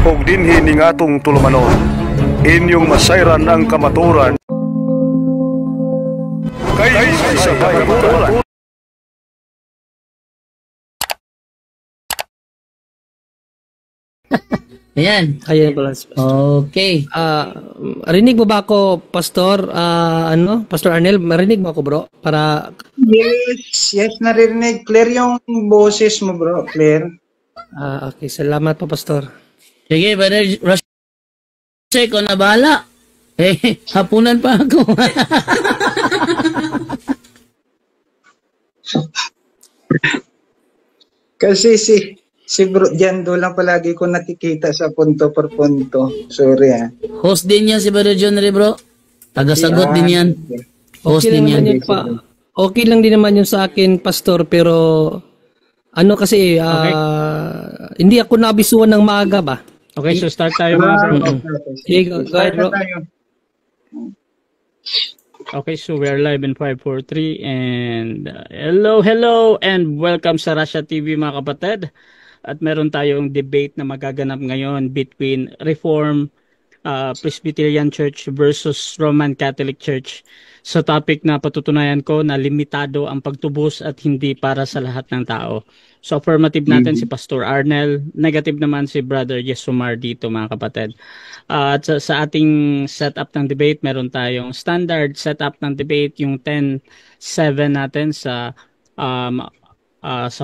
ug dinhi ning atong tulumanon. Inyong masayran ang kamaturan kay sa kamaturan. Ayan. Ayan pala. Okay. Rinig mo ba ako, Pastor? Pastor Arnel, marinig mo ako, bro? Para... Yes, naririnig. Clear yung boses mo, bro. Clear. Okay, salamat po, Pastor. Sige, Brother Ross, ikaw na bahala. Hapunan pa ako. Kasi si Bro Jando lang palagi ko nakikita sa punto per punto. Sorry Host din yan si Brother John Ray, bro. Tagasagot din yan. Host Okay din lang yan. naman yun okay lang din naman yun sa akin, Pastor, pero ano kasi, hindi ako nabisuan ng maaga ba? Okay, so start tayo mga bro. Sige, go ahead, bro. Okay, so we are live in 543 and hello and welcome sa Russia TV mga kapatid. At meron tayong debate na magaganap ngayon between Reform Presbyterian Church versus Roman Catholic Church. Sa topic na patutunayan ko na limitado ang pagtubos at hindi para sa lahat ng tao. So affirmative natin si Pastor Arnel, negative naman si Brother Yesomar dito mga kapatid. At sa ating setup ng debate, meron tayong standard setup ng debate, yung 10-7 natin sa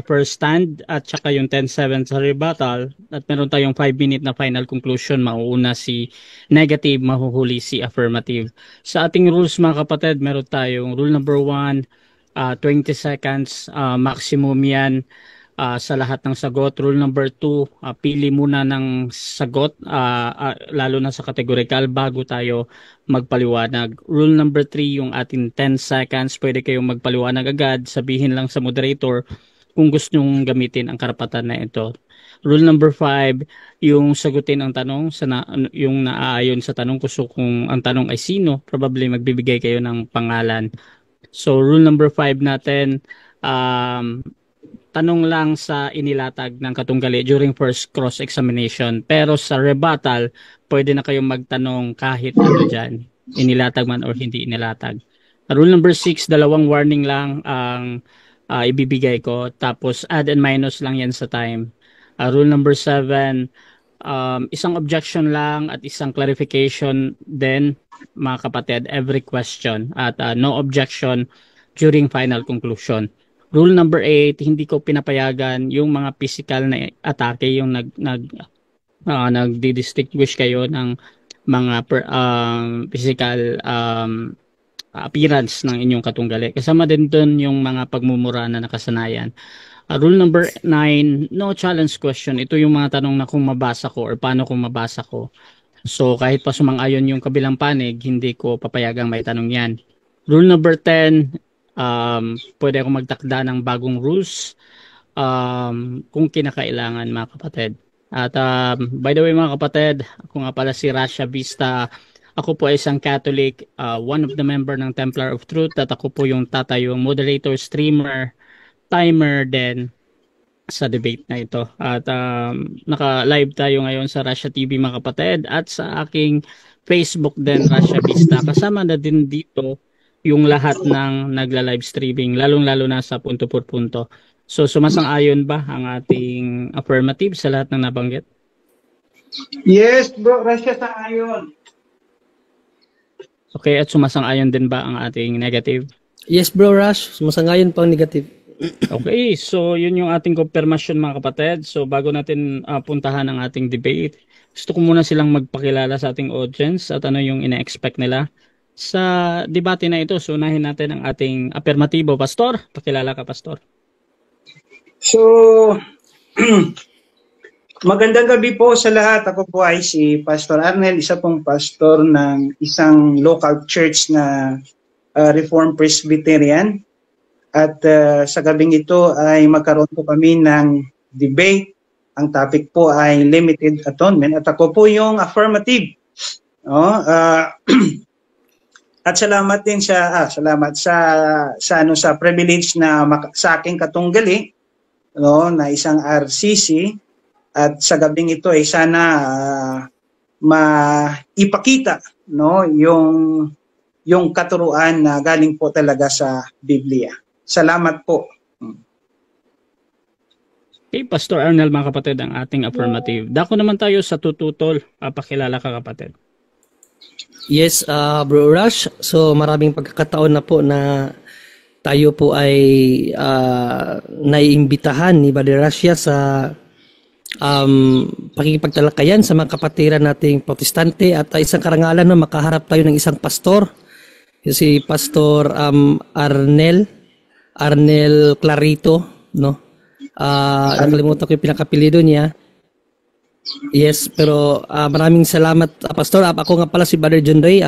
first stand at saka yung 10-7 sa rebuttal, at meron tayong 5-minute na final conclusion. Mauuna si negative, mahuhuli si affirmative. Sa ating rules mga kapatid, meron tayong rule number 1, 20 seconds maximum yan sa lahat ng sagot. Rule number 2, pili muna ng sagot lalo na sa categorical bago tayo magpaliwanag. Rule number 3, yung ating 10 seconds, pwede kayong magpaliwanag agad, sabihin lang sa moderator kung gusto nyong gamitin ang karapatan na ito. Rule number 5, yung sagutin ang tanong yung naaayon sa tanong. Kung ang tanong ay sino, probably magbibigay kayo ng pangalan. So rule number 5 natin, tanong lang sa inilatag ng katunggali during first cross-examination. Pero sa rebuttal, pwede na kayong magtanong kahit ano dyan, inilatag man or hindi inilatag. Rule number 6, dalawang warning lang ang ibibigay ko. Tapos add and minus lang yan sa time. Rule number 7, isang objection lang at isang clarification din mga kapatid, every question. At no objection during final conclusion. Rule number 8, hindi ko pinapayagan yung mga physical na atake, yung nagdi-distinguish kayo ng mga physical appearance ng inyong katunggali. Kasama din doon yung mga pagmumura na nakasanayan. Rule number 9, no challenge question. Ito yung mga tanong na kung mabasa ko or paano kung mabasa ko. So kahit pa sumang-ayon yung kabilang panig, hindi ko papayagang may tanong yan. Rule number 10, pwede ako magtakda ng bagong rules kung kinakailangan mga kapatid. At by the way mga kapatid, ako nga pala si Rasha Vista. Ako po ay isang Catholic, one of the member ng Templar of Truth, at ako po yung tatayong moderator, streamer, timer din sa debate na ito. At naka-live tayo ngayon sa Russia TV mga kapatid at sa aking Facebook din, Russia Vista. Kasama na din dito yung lahat ng nagla-live streaming, lalong-lalo na sa punto por punto. So sumasang-ayon ba ang ating affirmative sa lahat ng nabanggit? Yes, bro, Russia sa ayon. Okay, at sumasang-ayon din ba ang ating negative? Yes, bro, Rush. Sumasang-ayon pa ang negative. Okay, so yun yung ating confirmation mga kapatid. So bago natin puntahan ang ating debate, gusto ko muna silang magpakilala sa ating audience at ano yung ina-expect nila sa debate na ito. So unahin natin ang ating affirmatibo. Pastor, pakilala ka, Pastor. So, magandang gabi po sa lahat. Ako po ay si Pastor Arnel, isa pong pastor ng isang local church na Reformed Presbyterian. At sa gabing ito ay magkaroon po kami ng debate. Ang topic po ay limited atonement at ako po yung affirmative. At salamat din salamat sa privilege na sa aking katunggali, na isang RCC At sa gabing ito ay sana maipakita, no, yung katuruan na galing po talaga sa Biblia. Salamat po. Okay, Pastor Arnel, mga kapatid, ang ating affirmative. Dako naman tayo sa tututol. Papakilala ka, kapatid. Yes, Bro Rush. So maraming pagkakataon na po na tayo po ay naiimbitahan ni Brother Russia sa pakikipagtalakayan sa mga kapatiran nating protestante at isang karangalan na makaharap tayo ng isang pastor, si Pastor Arnel Clarito, no? Nakalimutan ko yung pinakapilido niya. Yes, pero maraming salamat, Pastor. Ako nga pala si Brother John Ray,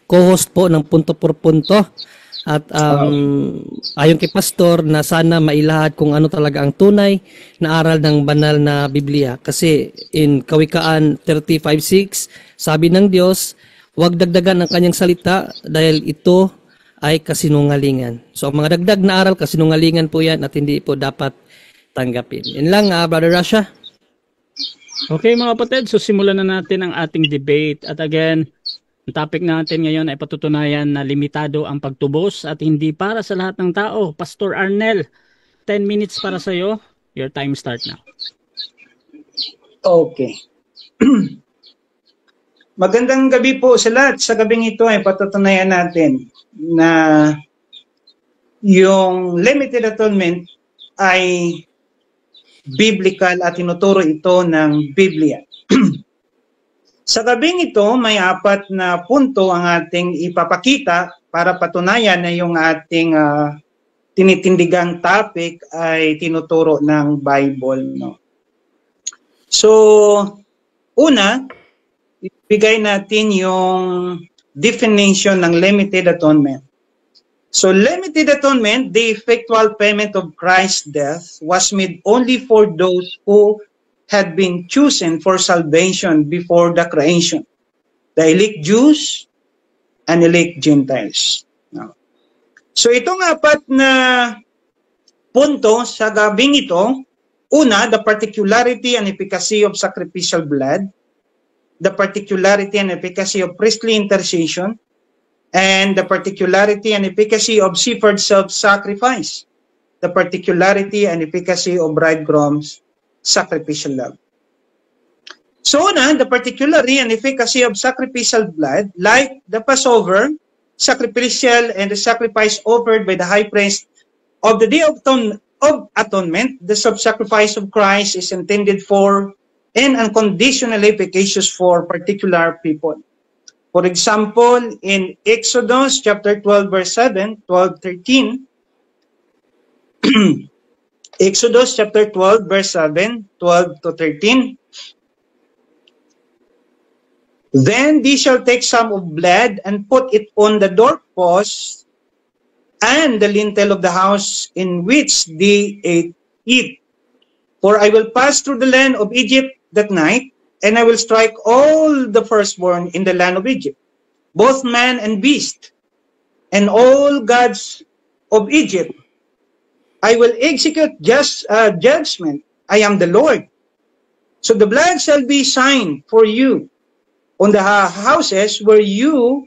co-host po ng Punto por Punto. At ayon kay Pastor na sana mailahad kung ano talaga ang tunay na aral ng banal na Biblia. Kasi in Kawikaan 35:6, sabi ng Diyos, huwag dagdagan ang kanyang salita dahil ito ay kasinungalingan. So ang mga dagdag na aral, kasinungalingan po yan at hindi po dapat tanggapin. Yan lang, Brother Russia. Okay, mga kapatid, so simulan na natin ang ating debate. At again, ang topic natin ngayon ay patutunayan na limitado ang pagtubos at hindi para sa lahat ng tao. Pastor Arnel, 10 minutes para sa iyo. Your time start now. Okay. Magandang gabi po sa lahat. Sa gabing ito ay patutunayan natin na yung limited atonement ay biblical at tinuturo ito ng Biblia. Sa gabing ito, may 4 na punto ang ating ipapakita para patunayan na yung ating tinitindigang topic ay tinuturo ng Bible. No? So, una, ibigay natin yung definition ng limited atonement. So, limited atonement, the effectual payment of Christ's death was made only for those who had been chosen for salvation before the creation. The elect Jews and elect Gentiles. No. So, itong 4 na punto sa gabing ito, una, the particularity and efficacy of sacrificial blood, the particularity and efficacy of priestly intercession, and the particularity and efficacy of shepherd self-sacrifice, the particularity and efficacy of bridegroom's sacrificial love. So na, the particularity and efficacy of sacrificial blood, like the Passover, sacrificial and the sacrifice offered by the high priest of the Day of Atonement, the self-sacrifice of Christ is intended for and unconditionally efficacious for particular people. For example, in Exodus chapter 12, verse 7, 12-13, Exodus chapter 12, verse 7, 12-13, then thee shall take some of blood and put it on the doorpost and the lintel of the house in which they ate it. For I will pass through the land of Egypt that night, and I will strike all the firstborn in the land of Egypt, both man and beast, and all gods of Egypt. I will execute judgment. I am the Lord. So the blood shall be sign for you on the houses where you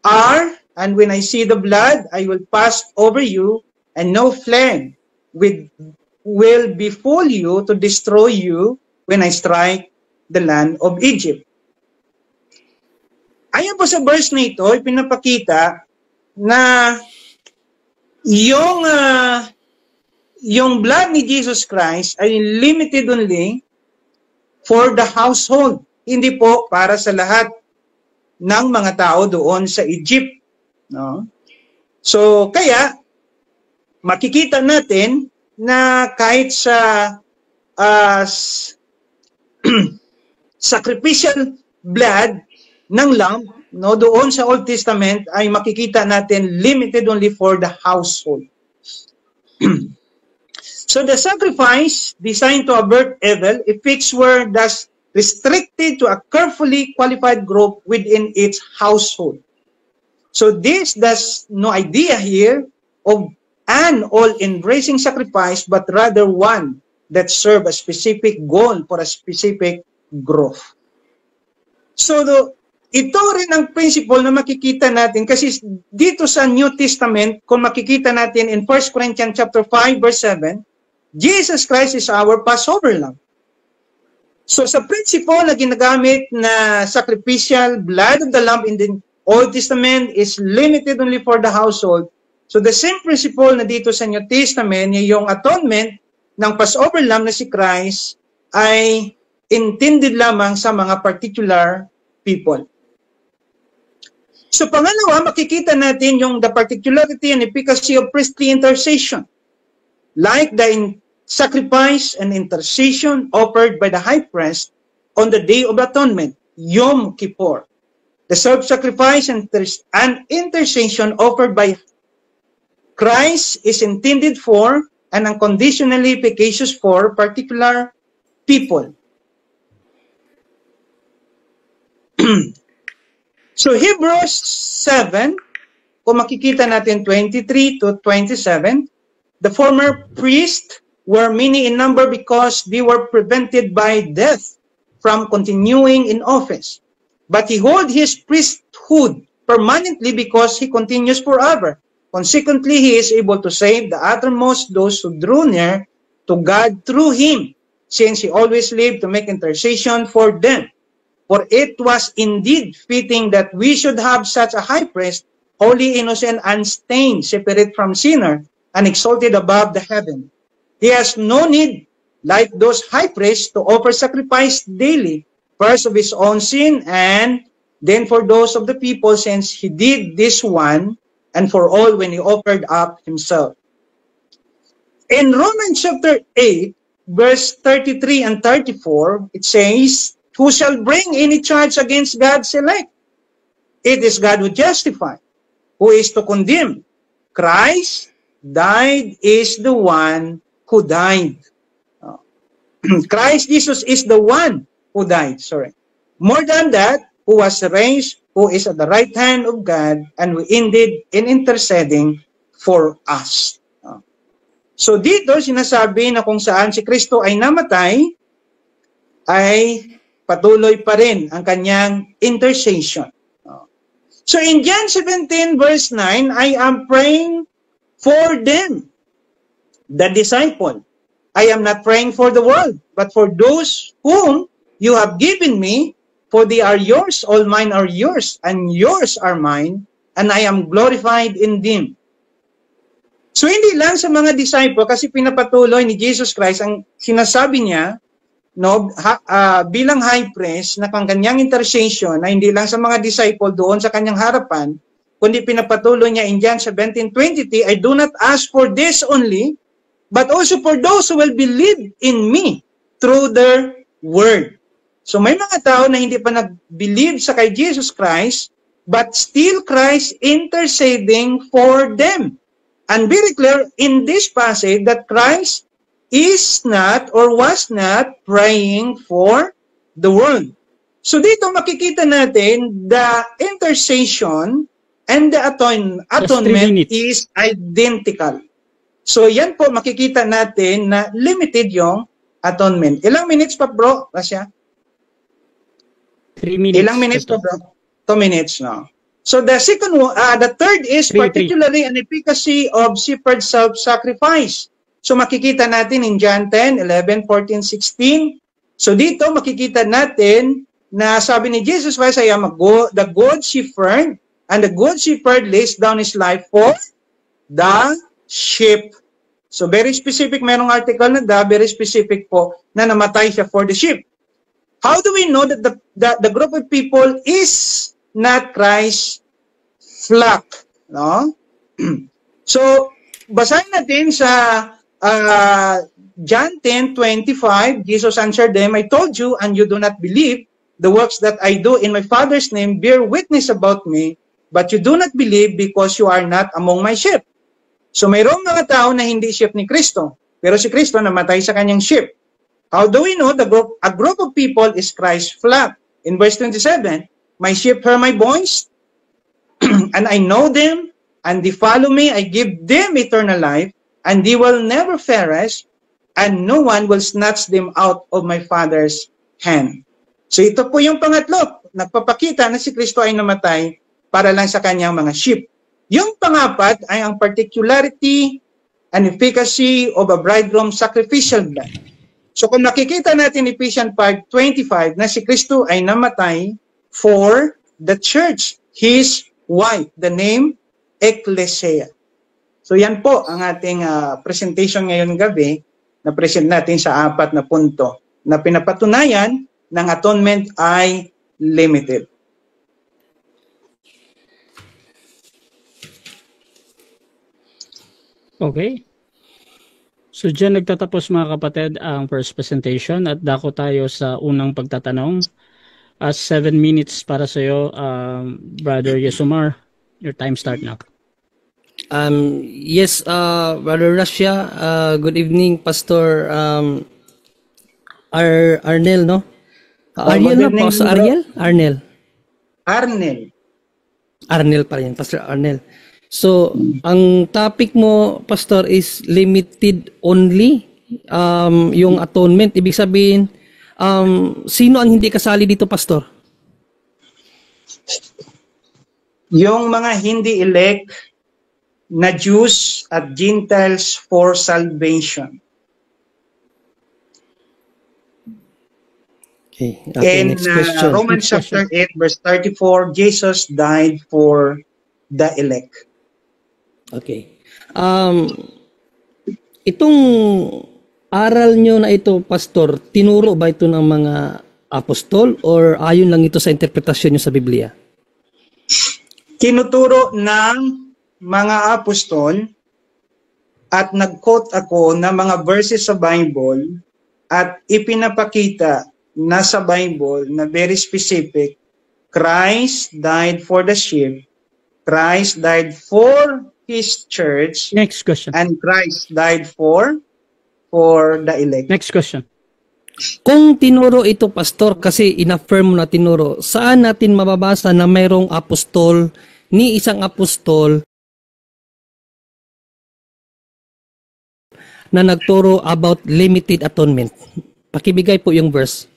are, and when I see the blood, I will pass over you, and no plague will befall you to destroy you when I strike the land of Egypt. Ayon po sa verse na ito, ipinapakita na yung blood ni Jesus Christ ay limited only for the household. Hindi po para sa lahat ng mga tao doon sa Egypt. No? So, kaya, makikita natin na kahit sa sacrificial blood ng lamb, no, doon sa Old Testament ay makikita natin limited only for the household. So the sacrifice designed to avert evil effects were thus restricted to a carefully qualified group within its household. So this does no idea here of an all-embracing sacrifice, but rather one that serve a specific goal for a specific growth. So, ito rin ang principle na makikita natin kasi dito sa New Testament, kung makikita natin in 1 Corinthians chapter 5 verse 7, Jesus Christ is our Passover Lamb. So sa principle na ginagamit na sacrificial blood of the lamb in the Old Testament is limited only for the household. So the same principle na dito sa New Testament, yung atonement ng Passover Lamb na si Christ ay intended lamang sa mga particular people. So pangalawa, makikita natin yung the particularity and efficacy of priestly intercession. Like the sacrifice and intercession offered by the high priest on the Day of Atonement, Yom Kippur. The self-sacrifice and intercession offered by Christ is intended for and unconditionally efficacious for particular people. So Hebrews 7, kung makikita natin 23 to 27, the former priests were many in number because they were prevented by death from continuing in office. But he holds his priesthood permanently because he continues forever. Consequently, he is able to save the uttermost those who drew near to God through him, since he always lived to make intercession for them. For it was indeed fitting that we should have such a high priest, holy, innocent, unstained, separate from sinner, and exalted above the heaven. He has no need, like those high priests, to offer sacrifice daily, first of his own sin, and then for those of the people, since he did this one, and for all when he offered up himself. In Romans chapter 8, verse 33 and 34, it says, who shall bring any charge against God's elect? It is God who justifies. Who is to condemn? Christ died is the one who died. Christ Jesus is the one who died. More than that, who was raised, who is at the right hand of God, and who ended in interceding for us. So dito sinasabi na kung saan si Kristo ay namatay, ay patuloy pa rin ang kanyang intercession. So in John 17 verse 9, I am praying for them, the disciple. I am not praying for the world, but for those whom you have given me, for they are yours, all mine are yours, and yours are mine, and I am glorified in them. So hindi lang sa mga disciple, kasi pinapatuloy ni Jesus Christ, ang sinasabi niya, no, bilang high priest na kanyang intercession na hindi lang sa mga disciple doon sa kanyang harapan, kundi pinapatuloy niya in John 17:20, I do not ask for this only, but also for those who will believe in me through their word. So may mga tao na hindi pa nag-believe sa kay Jesus Christ, but still Christ interceding for them. And very clear in this passage that Christ is not or was not praying for the world. So dito makikita natin the intercession and the atonement is identical. So yan po makikita natin na limited yung atonement. Ilang minutes pa bro, Rasya? 3 minutes. Ilang minutes pa bro? 2 minutes, no? So the second one, the third is particularly an efficacy of shepherd self-sacrifice. So makikita natin in John 10, 11, 14, 16. So dito makikita natin na sabi ni Jesus Christ, I am the good shepherd, and the good shepherd lays down his life for the sheep. So very specific, merong article na very specific po na namatay siya for the sheep. How do we know that the group of people is not Christ's flock? No? So basahin natin sa John 10:25, Jesus answered them, I told you, and you do not believe. The works that I do in my Father's name bear witness about me, but you do not believe because you are not among my sheep. So mayroong mga tao na hindi sheep ni Kristo, pero si Kristo namatay sa kanyang sheep. How do we know a group of people is Christ's flock? In verse 27, my sheep hear my voice, and I know them, and they follow me. I give them eternal life, and they will never perish, and no one will snatch them out of my Father's hand. So ito po yung pangatlo, nagpapakita na si Kristo ay namatay para lang sa kanyang mga sheep. Yung pangapat ay ang particularity and efficacy of a bridegroom sacrificial blood. So kung nakikita natin Ephesians 5:25 na si Kristo ay namatay for the church, his wife, the name Ecclesia. So yan po ang ating presentation ngayon gabi na present natin sa 4 na punto na pinapatunayan ng atonement ay limited. Okay. So dyan nagtatapos mga kapatid ang first presentation at dako tayo sa unang pagtatanong. 7 minutes para sa iyo, Brother Yesomar. Your time start now. Yes, Brother Russia, good evening, Pastor Arnel, no? Ariel na po, sa Ariel? Arnel. Arnel pa rin, Pastor Arnel. So, ang topic mo, Pastor, is limited only, yung atonement. Ibig sabihin, sino ang hindi kasali dito, Pastor? Yung mga hindi elect na Jews at Gentiles for salvation. Okay, In next question. Romans chapter 8 verse 34, Jesus died for the elect. Okay. Itong aral nyo na ito, Pastor, tinuro ba ito ng mga apostol or ayon lang ito sa interpretasyon nyo sa Biblia? Tinuturo ng mga apostol at nag-quote ako ng mga verses sa Bible at ipinapakita na sa Bible na very specific, Christ died for the sheep, Christ died for His church, Next question. and Christ died for the elect. Next question. Kung tinuro ito, Pastor, kasi in-affirm mo na tinuro, saan natin mababasa na mayroong apostol, ni isang apostol na nagturo about limited atonement? Pakibigay po yung verse.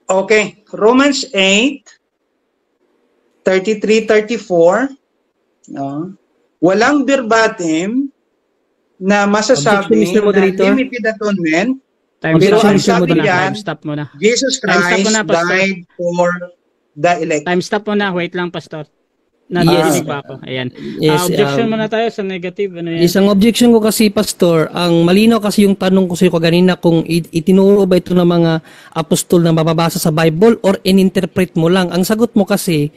Okay, Romans 8, 33-34, no? Walang verbatim na masasabi Objection, Mr. na Moderator. limited atonement, Time Pero stop. ang sabi diyan, Time stop muna. Jesus Time stop Christ muna, Pastor. died for the elect. Time stop muna. Wait lang, Pastor. Yes. Nadidinig ba ako? Ayan. Yes, Objection muna tayo sa negative. Ano yan? Isang objection ko kasi, Pastor, ang malinaw kasi yung tanong ko sa iyo kanina kung itinuro ba ito ng mga apostol na mababasa sa Bible or ininterpret mo lang. Ang sagot mo kasi,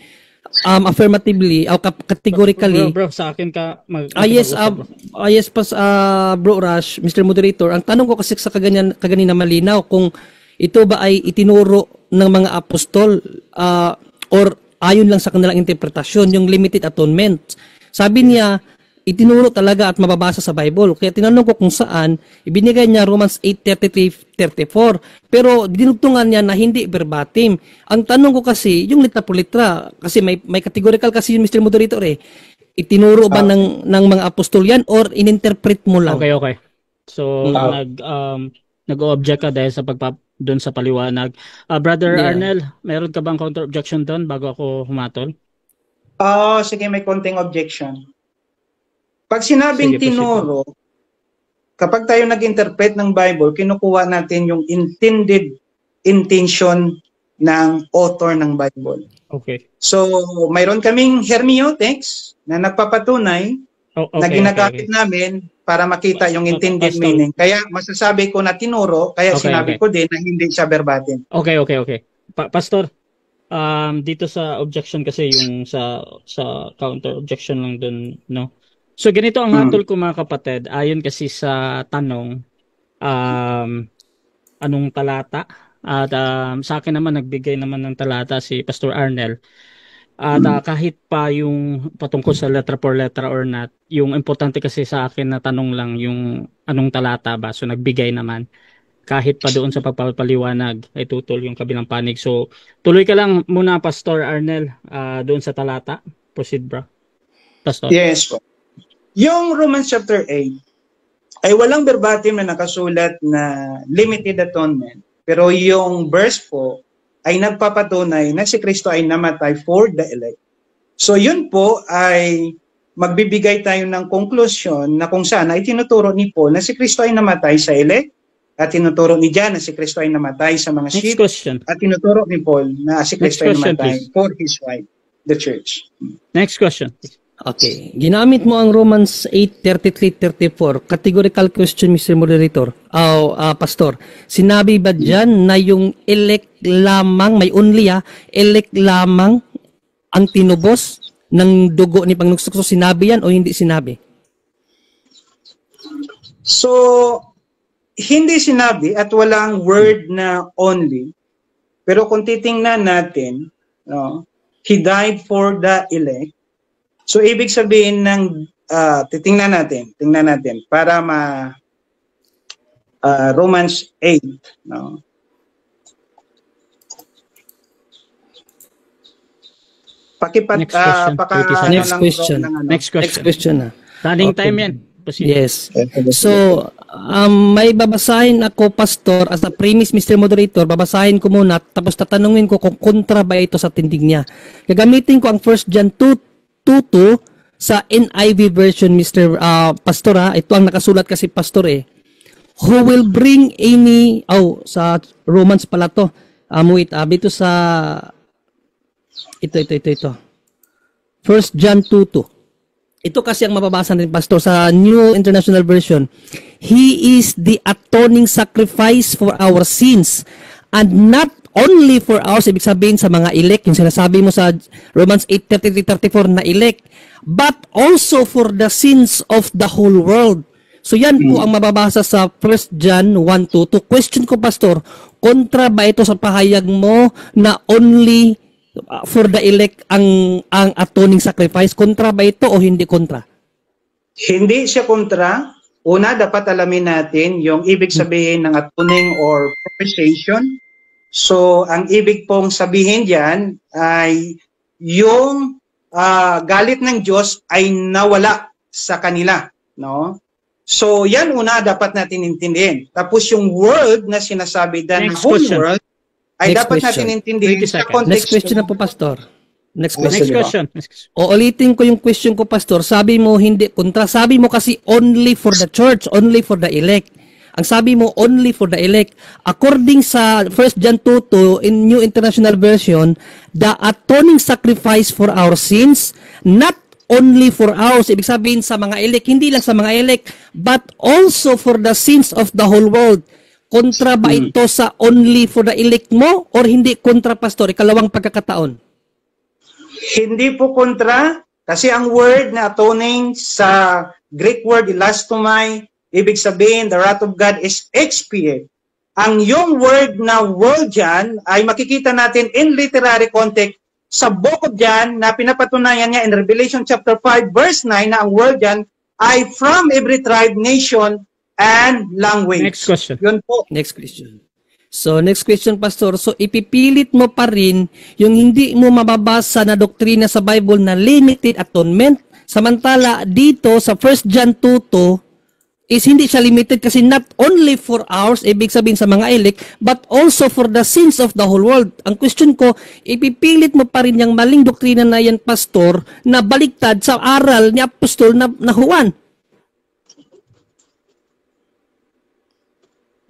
affirmatively, o categorically, Bro, sa akin ka yes, Bro Rush, Mr. Moderator, ang tanong ko kasi sa kaganina malinaw kung ito ba ay itinuro ng mga apostol or ayon lang sa kanilang interpretasyon, yung limited atonement. Sabi niya, itinuro talaga at mababasa sa Bible. Kaya tinanong ko kung saan, ibinigay niya Romans 8:33-34. Pero dinugtungan niya na hindi verbatim. Ang tanong ko kasi, yung litra po litra, kasi may categorical kasi yung Mr. Moderator eh. Itinuro ba ng mga apostol yan or ininterpret mo lang? Okay. So, nag-object ka dahil sa doon sa paliwanag. Brother Yeah. Arnel, meron ka bang counter-objection doon bago ako humatol? Sige, may konting objection. Pag sinabing Sige, proceed. tinuro, kapag tayo nag-interpret ng Bible, kinukuha natin yung intended intention ng author ng Bible. Okay. So, mayroon kaming hermeneutics na nagpapatunay na ginagamit namin para makita yung intended Pastor. meaning. Kaya masasabi ko na tinuro, kaya Okay, sinabi ko din na hindi siya verbatim. Okay. Pastor, dito sa objection kasi yung sa counter objection lang dun, no? So ganito ang hatol ko mga kapatid, ayon kasi sa tanong anong talata at sa akin naman nagbigay naman ng talata si Pastor Arnel. At kahit pa yung patungkol sa letter for letter or not, yung importante kasi sa akin na tanong lang yung anong talata ba. So nagbigay naman. Kahit pa doon sa pagpapaliwanag ay tutol yung kabilang panig. So tuloy ka lang muna Pastor Arnel doon sa talata. Proceed bro. Pastor. Yes po. Yung Romans chapter 8 ay walang verbatim na nakasulat na limited atonement. Pero yung verse po ay nagpapatunay na si Kristo ay namatay for the elect. So yun po ay magbibigay tayo ng konklusyon na kung saan ay tinuturo ni Paul na si Kristo ay namatay sa elect at tinuturo ni John na si Kristo ay namatay sa mga Next sheep question. at tinuturo ni Paul na si Kristo ay Next question, namatay please. for his wife, the church. Next question. Okay. Ginamit mo ang Romans 8:33-34. Categorical question, Mr. Moderator. Pastor. Sinabi ba dyan na yung elect lamang, may only elect lamang ang tinubos ng dugo ni Panginoong Kristo? Sinabi yan o hindi sinabi? So, hindi sinabi at walang word na only. Pero kung titingnan natin, no, he died for the elect. So, ibig sabihin ng, tingnan natin, para Romans 8, no? Next question. Next question. Next Next question. question na. Running Okay. time yan. Proceed. Yes. So, may babasahin ako, Pastor, as a premise, Mr. Moderator, babasahin ko muna, tapos tatanungin ko kung kontra ba ito sa tindig niya. Gagamitin ko ang 1 John 2:2 sa NIV version, Mr. Pastor, ito ang nakasulat kasi, Pastor, who will bring any, sa Romans pala to, dito sa, ito. 1 John 2:2. Ito kasi ang mababasa ng Pastor sa New International Version. He is the atoning sacrifice for our sins, and not only for ours, ibig sabihin sa mga elect, yung sinasabi mo sa Romans 8:33-34 na elect, but also for the sins of the whole world. So yan po ang mababasa sa 1 John 1:2. Question ko, Pastor, kontra ba ito sa pahayag mo na only for the elect ang atoning sacrifice? Kontra ba ito o hindi kontra? Hindi siya kontra. Una, dapat alamin natin yung ibig sabihin ng atoning or propitiation. So, ang ibig pong sabihin diyan ay yung galit ng Diyos ay nawala sa kanila, no? So, yan una dapat natin intindihin. Tapos yung world na sinasabi na Next whole question. world ay Next dapat question. natin intindihin 30 sa seconds. context. Next question na po, Pastor. Next question. Next question. O ulitin ko yung question ko, Pastor. Sabi mo hindi kontra. Sabi mo kasi only for the church, only for the elect. Ang sabi mo only for the elect. According sa 1 John 2:2 in New International Version, the atoning sacrifice for our sins, not only for ours, ibig sabihin sa mga elect, hindi lang sa mga elect, but also for the sins of the whole world. Kontra ba ito sa only for the elect mo or hindi kontra, Pastor? Ikalawang pagkakataon. Hindi po kontra, kasi ang word na atoning sa Greek word elastomai, ibig sabihin the wrath of God is expiate. Ang yung word na world dyan ay makikita natin in literary context sa book of John na pinapatunayan niya in Revelation chapter 5 verse 9 na ang world dyan ay from every tribe, nation, and language. Next question. Yun po. Next question. So, next question, Pastor. So, ipipilit mo pa rin yung hindi mo mababasa na doktrina sa Bible na limited atonement. Samantala, dito sa 1 John 2:2 is hindi siya limited kasi not only for ours, ibig sabihin sa mga elect, but also for the sins of the whole world. Ang question ko, ipipilit mo pa rin yung maling doktrina na yan, Pastor, na baliktad sa aral ni Apostol na Juan.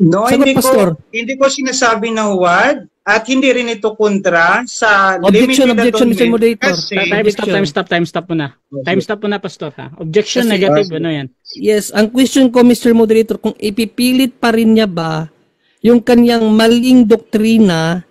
No, Sagot, Pastor. hindi ko sinasabi na huwad at hindi rin ito kontra sa Objection, limited Mr. atonement Moderator. kasi Time stop muna. Time stop muna, Pastor, ha? Objection, Kasi- negative, ano yan? Yes, ang question ko, Mr. Moderator, kung ipipilit pa rin niya ba yung kanyang maling doktrina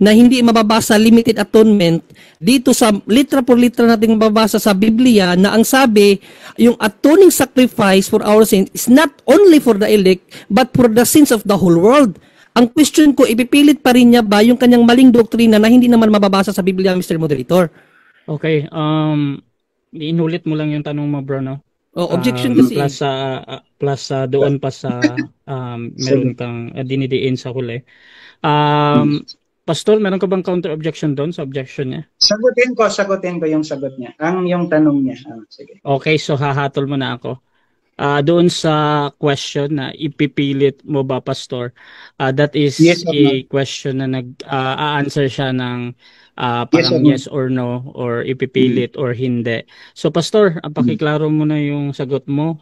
na hindi mababasa limited atonement dito sa litra por litra nating mababasa sa Biblia na ang sabi, yung atoning sacrifice for our sins is not only for the elect but for the sins of the whole world. Ang question ko, ipipilit pa rin niya ba yung kanyang maling doktrina na hindi naman mababasa sa Biblia, Mr. Moderator? Okay, inulit mo lang yung tanong mo, bro, no? O, objection kasi. Plus doon pa sa meron kang dinidiin sa huli. Pastor, meron ka bang counter-objection doon sa objection niya? Sagutin ko yung sagot niya. Yung tanong niya. Sige. Okay, so hahatol mo na ako. Doon sa question na ipipilit mo ba, Pastor, that is Yes or a question na nag-a-answer siya ng parang yes or no, or ipipilit or hindi. So, Pastor, pakiklaro mo na yung sagot mo.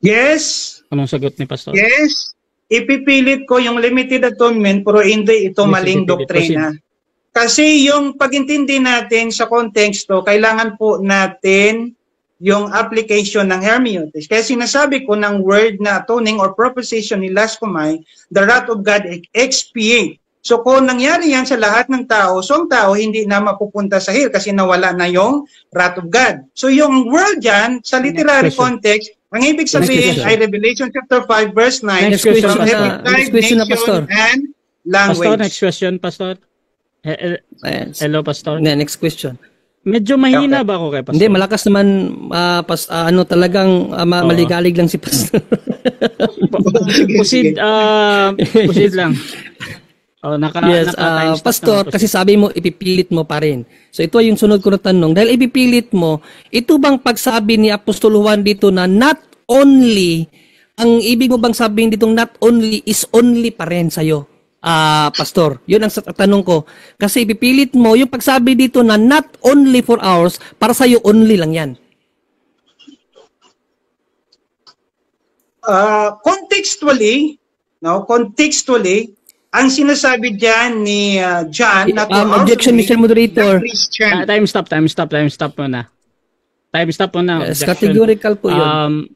Yes. Anong sagot ni Pastor? Yes. Ipipilit ko yung limited atonement pero hindi ito Yes, maling ipipilit. doktrina. Kasi yung pag-intindi natin sa konteksto, kailangan po natin yung application ng hermeneutics. Kaya sinasabi ko ng word na atoning or proposition ni Lascomay, the wrath of God expiate. So kung nangyari yan sa lahat ng tao, so ang tao hindi na mapupunta sa hell kasi nawala na yung wrath of God. So yung word dyan, sa literary context, ang ibig sabihin ay Revelation chapter 5 verse 9, Next question, from every tribe, question na, nation, Pastor. and language. Pastor, next question, Pastor. Hello, Pastor. Next question. Medyo mahina ba ako kay Pastor? Hindi, malakas naman, talagang maligalig lang si Pastor. Proceed lang. Yes, Pastor, kasi sabi mo, ipipilit mo pa rin. So ito yung sunod ko na tanong. Dahil ipipilit mo, ito bang pagsabi ni Apostol Juan dito na not only, ang ibig mo bang sabihin dito not only is only pa rin sa'yo? Pastor, yun ang tanong ko. Kasi ipipilit mo, yung pagsabi dito na not only for ours, para sa'yo only lang yan. Contextually, ang sinasabi diyan ni John, not for ours objection, only, Mr. Moderator. na Christian. Time stop muna. Time stop muna. Yes, Objection. categorical po yun.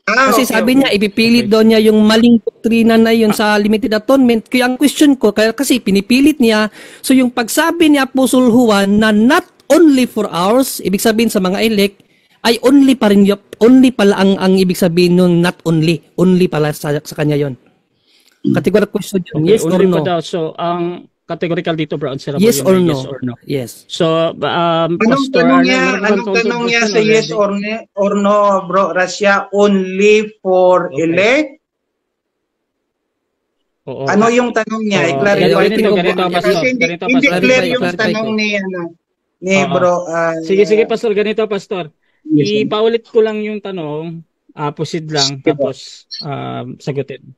Kasi Okay, sabi niya, ipipilit daw niya yung maling doktrina na yun sa limited atonement. Kaya ang question ko, kasi pinipilit niya, so yung pagsabi ni Apostle Juan na not only for ours, ibig sabihin sa mga elect, ay only pa rin, only pala ang ibig sabihin nun, not only pala sa kanya yon. Categorical question yun, Okay, Mm. yes or only no? pa daw. So, ang categorical dito, bro, answerable Yes yun or na no? yes or no. Yes. So, Anong Pastor tanong Arnel, niya? meron ka bang Anong tanong niya sa contribution yes already? or no, bro? Rasya, only for Okay. elect? Oo. Ano yung tanong niya? Oo. I-clarify Ganito, ko. ganito, Pastor. Kasi hindi Ganito, clear Pastor. yung Clarify tanong ko. ni Oo. bro. Sige, Pastor, ganito, Pastor. Yes, sir. Ipaulit ko lang yung tanong, proceed lang, Sige po. tapos sagutin.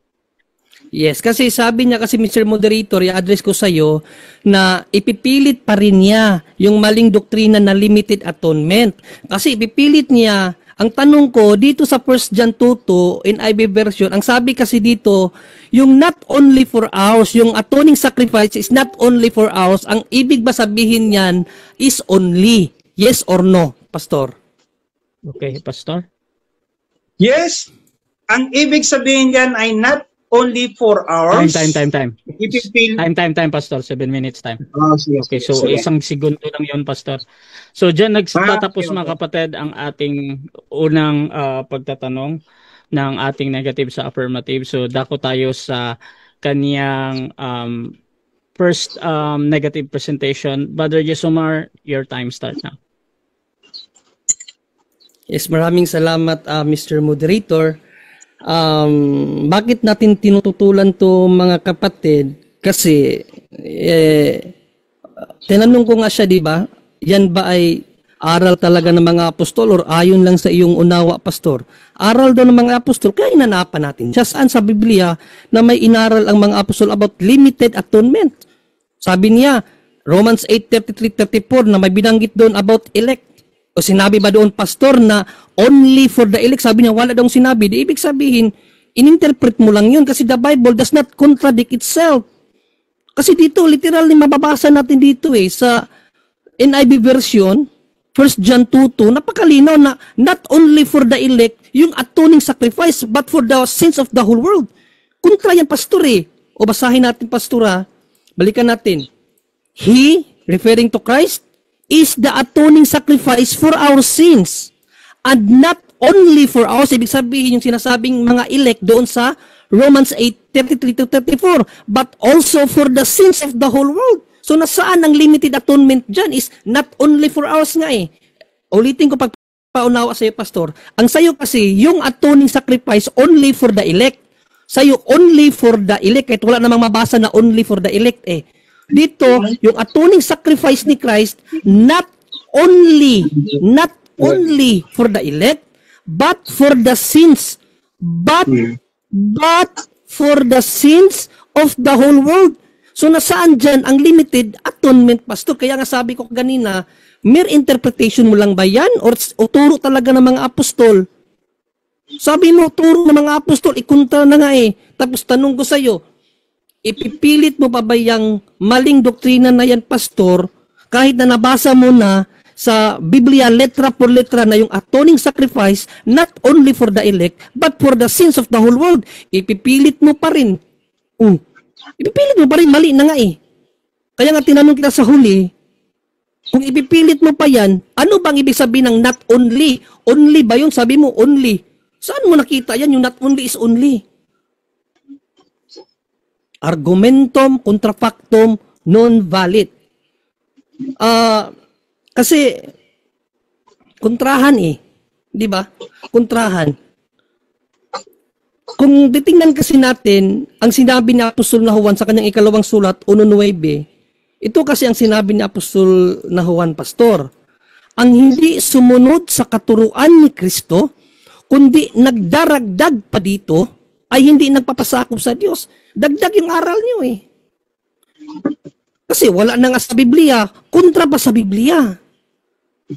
Yes, kasi sabi niya kasi Mr. Moderator, i-address ko sa iyo na ipipilit pa rin niya yung maling doktrina na limited atonement. Kasi ipipilit niya, ang tanong ko dito sa 1 John 2:2 in NIV version, ang sabi kasi dito, yung not only for ours, yung atoning sacrifice is not only for ours, ang ibig ba sabihin niyan is only. Yes or no, Pastor? Okay, Pastor? Yes, ang ibig sabihin yan ay not only for hours. Time. Ipipil. Time, Pastor. 7 minutes time. Sige, Okay, so sige. isang segundo lang yun, Pastor. So, dyan nagtatapos Okay. mga kapatid ang ating unang pagtatanong ng ating negative sa affirmative. So, dako tayo sa kaniyang first negative presentation. Brother Jesomar, your time start now. Yes, maraming salamat Mr. Moderator. Bakit natin tinututulan to mga kapatid? Kasi tinanong ko nga siya, di ba? Yan ba ay aral talaga ng mga apostol or ayon lang sa iyong unawa, Pastor? Aral daw ng mga apostol, kaya inanapan natin. Siya saan sa Biblia na may inaral ang mga apostol about limited atonement? Sabi niya, Romans 8:33-34 na may binanggit doon about elect. O sinabi ba doon, Pastor, na only for the elect? Sabi niya, wala daw sinabi. Di ibig sabihin, ininterpret mo lang yun kasi the Bible does not contradict itself. Kasi dito, literally, mababasa natin dito sa NIV version, 1 John 2:2, napakalinaw na not only for the elect, yung atoning sacrifice, but for the sins of the whole world. Kontra yan, Pastor O basahin natin, Pastor Balikan natin. He, referring to Christ, is the atoning sacrifice for our sins. And not only for ours, ibig sabihin yung sinasabing mga elect doon sa Romans 8:33-34, but also for the sins of the whole world. So nasaan ang limited atonement dyan is not only for ours nga Ulitin ko pagpaunawa sa iyo, Pastor. Ang sayo kasi, yung atoning sacrifice only for the elect. sa'yo only for the elect. Kahit wala namang mabasa na only for the elect eh. Dito, yung atoning sacrifice ni Christ, not only for the elect, but for the sins. But for the sins of the whole world. So nasaan dyan ang limited atonement, Pastor? Kaya nga sabi ko kanina, mere interpretation mo lang ba yan? O turo talaga ng mga apostol? Sabi mo, turo ng mga apostol, ikunta na nga eh. Tapos tanong ko sa'yo, ipipilit mo pa ba yung maling doktrina na yan, Pastor, kahit na nabasa mo na sa Biblia, letra por letra, na yung atoning sacrifice, not only for the elect, but for the sins of the whole world, ipipilit mo pa rin. Ipipilit mo pa rin, mali na nga eh. Kaya nga tinanong kita sa huli, kung ipipilit mo pa yan, ano bang ibig sabihin ng not only? Only ba yun? Sabi mo, only. Saan mo nakita yan? Yung not only is only. Argumentum contra factum non valid. Kasi kontrahan eh, 'di ba? Kontrahan. Kung titingnan kasi natin ang sinabi ni Apostol na Juan sa kanyang ikalawang sulat 1:9, ito kasi ang sinabi ni Apostol na Juan, Pastor. Ang hindi sumunod sa katuruan ni Kristo, kundi nagdaragdag pa dito, ay hindi nagpapasakop sa Diyos. Dagdag yung aral niyo eh. Kasi wala na nga sa Biblia, kontra pa sa Biblia.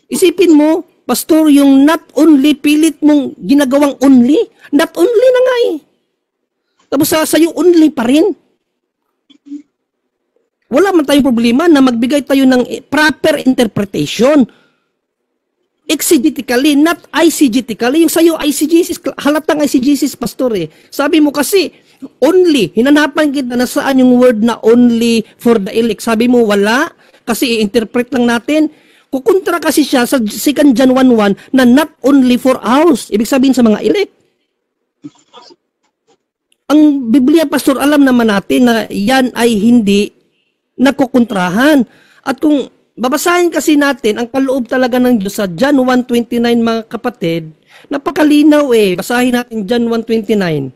Isipin mo, Pastor, yung not only, pilit mong ginagawang only, not only na nga eh. Tapos sa'yo only pa rin. Wala man tayong problema na magbigay tayo ng proper interpretation. Exegetically, not eisegetically. Yung sa'yo, eisegesis, halatang eisegesis, Pastor eh. Sabi mo kasi, only, hinanapan kita na saan yung word na only for the elect. Sabi mo, wala, kasi i-interpret lang natin. Kukontra kasi siya sa 2 John 1:1 na not only for ours. Ibig sabihin sa mga elect. Ang Biblia, Pastor, alam naman natin na yan ay hindi nakukontrahan. At kung babasahin kasi natin ang kaloob talaga ng Diyos sa John 1:29, mga kapatid, napakalinaw eh. Basahin natin John 1:29.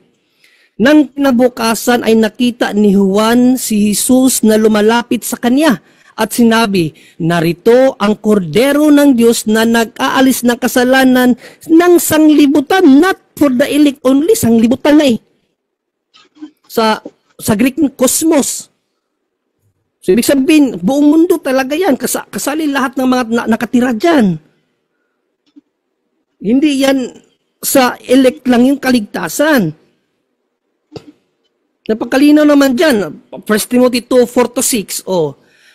Nang kinabukasan ay nakita ni Juan si Jesus na lumalapit sa kanya at sinabi, narito ang kordero ng Diyos na nag-aalis ng kasalanan ng sanglibutan, not for the elect only, sanglibutan na eh. Sa Greek, cosmos. So, ibig sabihin, buong mundo talaga yan. Kasali lahat ng mga nakatira dyan. Hindi yan sa elect lang yung kaligtasan. Napakalinaw naman dyan. 1 Timothy 2:4-6.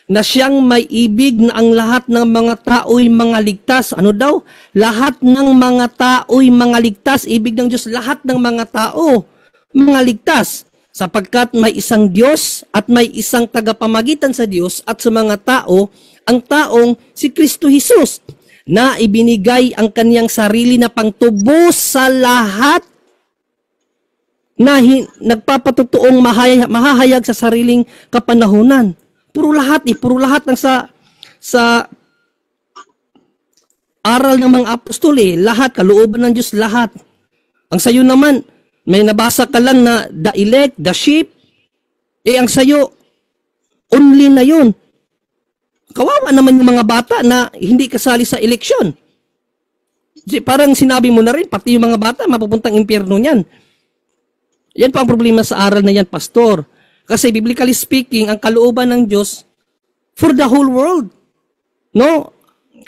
Na siyang may ibig na ang lahat ng mga tao'y mga ligtas. Ano daw? Lahat ng mga tao'y mga ligtas. Ibig ng Diyos, lahat ng mga tao, mga ligtas. Sapagkat may isang Diyos at may isang tagapamagitan sa Diyos at sa mga tao, ang taong si Kristo Jesus, na ibinigay ang kaniyang sarili na pangtubos sa lahat na nagpapatutuong mahahayag sa sariling kapanahunan. Puro lahat puro lahat ng sa aral ng mga apostol lahat, kalooban ng Diyos, lahat. Ang sayo naman, may nabasa ka lang na the elect, the sheep, ang sayo, only na yun. Kawawa naman yung mga bata na hindi kasali sa eleksyon. Parang sinabi mo na rin, pati yung mga bata, mapupuntang impyerno niyan. Yan pa ang problema sa aral na yan, Pastor. Kasi biblically speaking, ang kalooban ng Diyos for the whole world. No?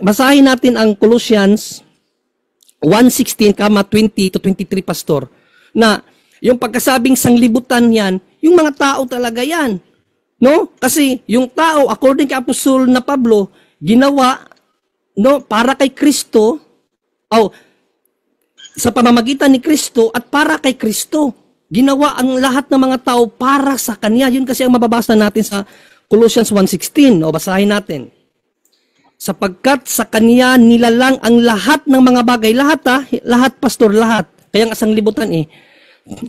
Basahin natin ang Colossians 1:16-20-23, Pastor. Na yung pagkasabing sanglibutan yan, yung mga tao talaga yan. No? Kasi yung tao, according kay Apostol na Pablo, ginawa para kay Kristo, sa pamamagitan ni Kristo at para kay Kristo. Ginawa ang lahat ng mga tao para sa Kanya. Yun kasi ang mababasa natin sa Colossians 1:16. Basahin natin. Sapagkat sa Kanya nilalang ang lahat ng mga bagay. Lahat, Pastor, lahat. Kaya nga sanglibutan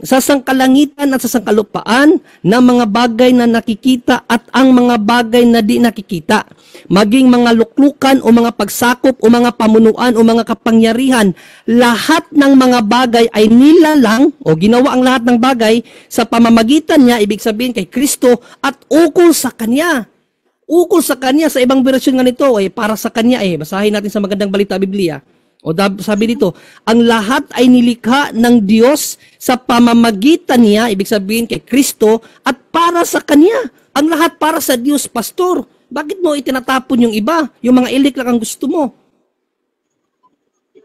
sa sangkalangitan at sa sangkalupaan ng mga bagay na nakikita at ang mga bagay na di nakikita, maging mga luklukan o mga pagsakop o mga pamunuan o mga kapangyarihan, lahat ng mga bagay ay nilalang o ginawa ang lahat ng bagay sa pamamagitan niya, ibig sabihin kay Kristo, at ukol sa Kanya. Ukol sa Kanya, sa ibang version nga nito, para sa Kanya. Basahin natin sa Magandang Balita Biblia. Sabi dito, ang lahat ay nilikha ng Diyos sa pamamagitan niya, ibig sabihin kay Kristo, at para sa Kanya. Ang lahat para sa Diyos, Pastor. Bakit mo itinatapon yung iba? Yung mga ilik lang ang gusto mo.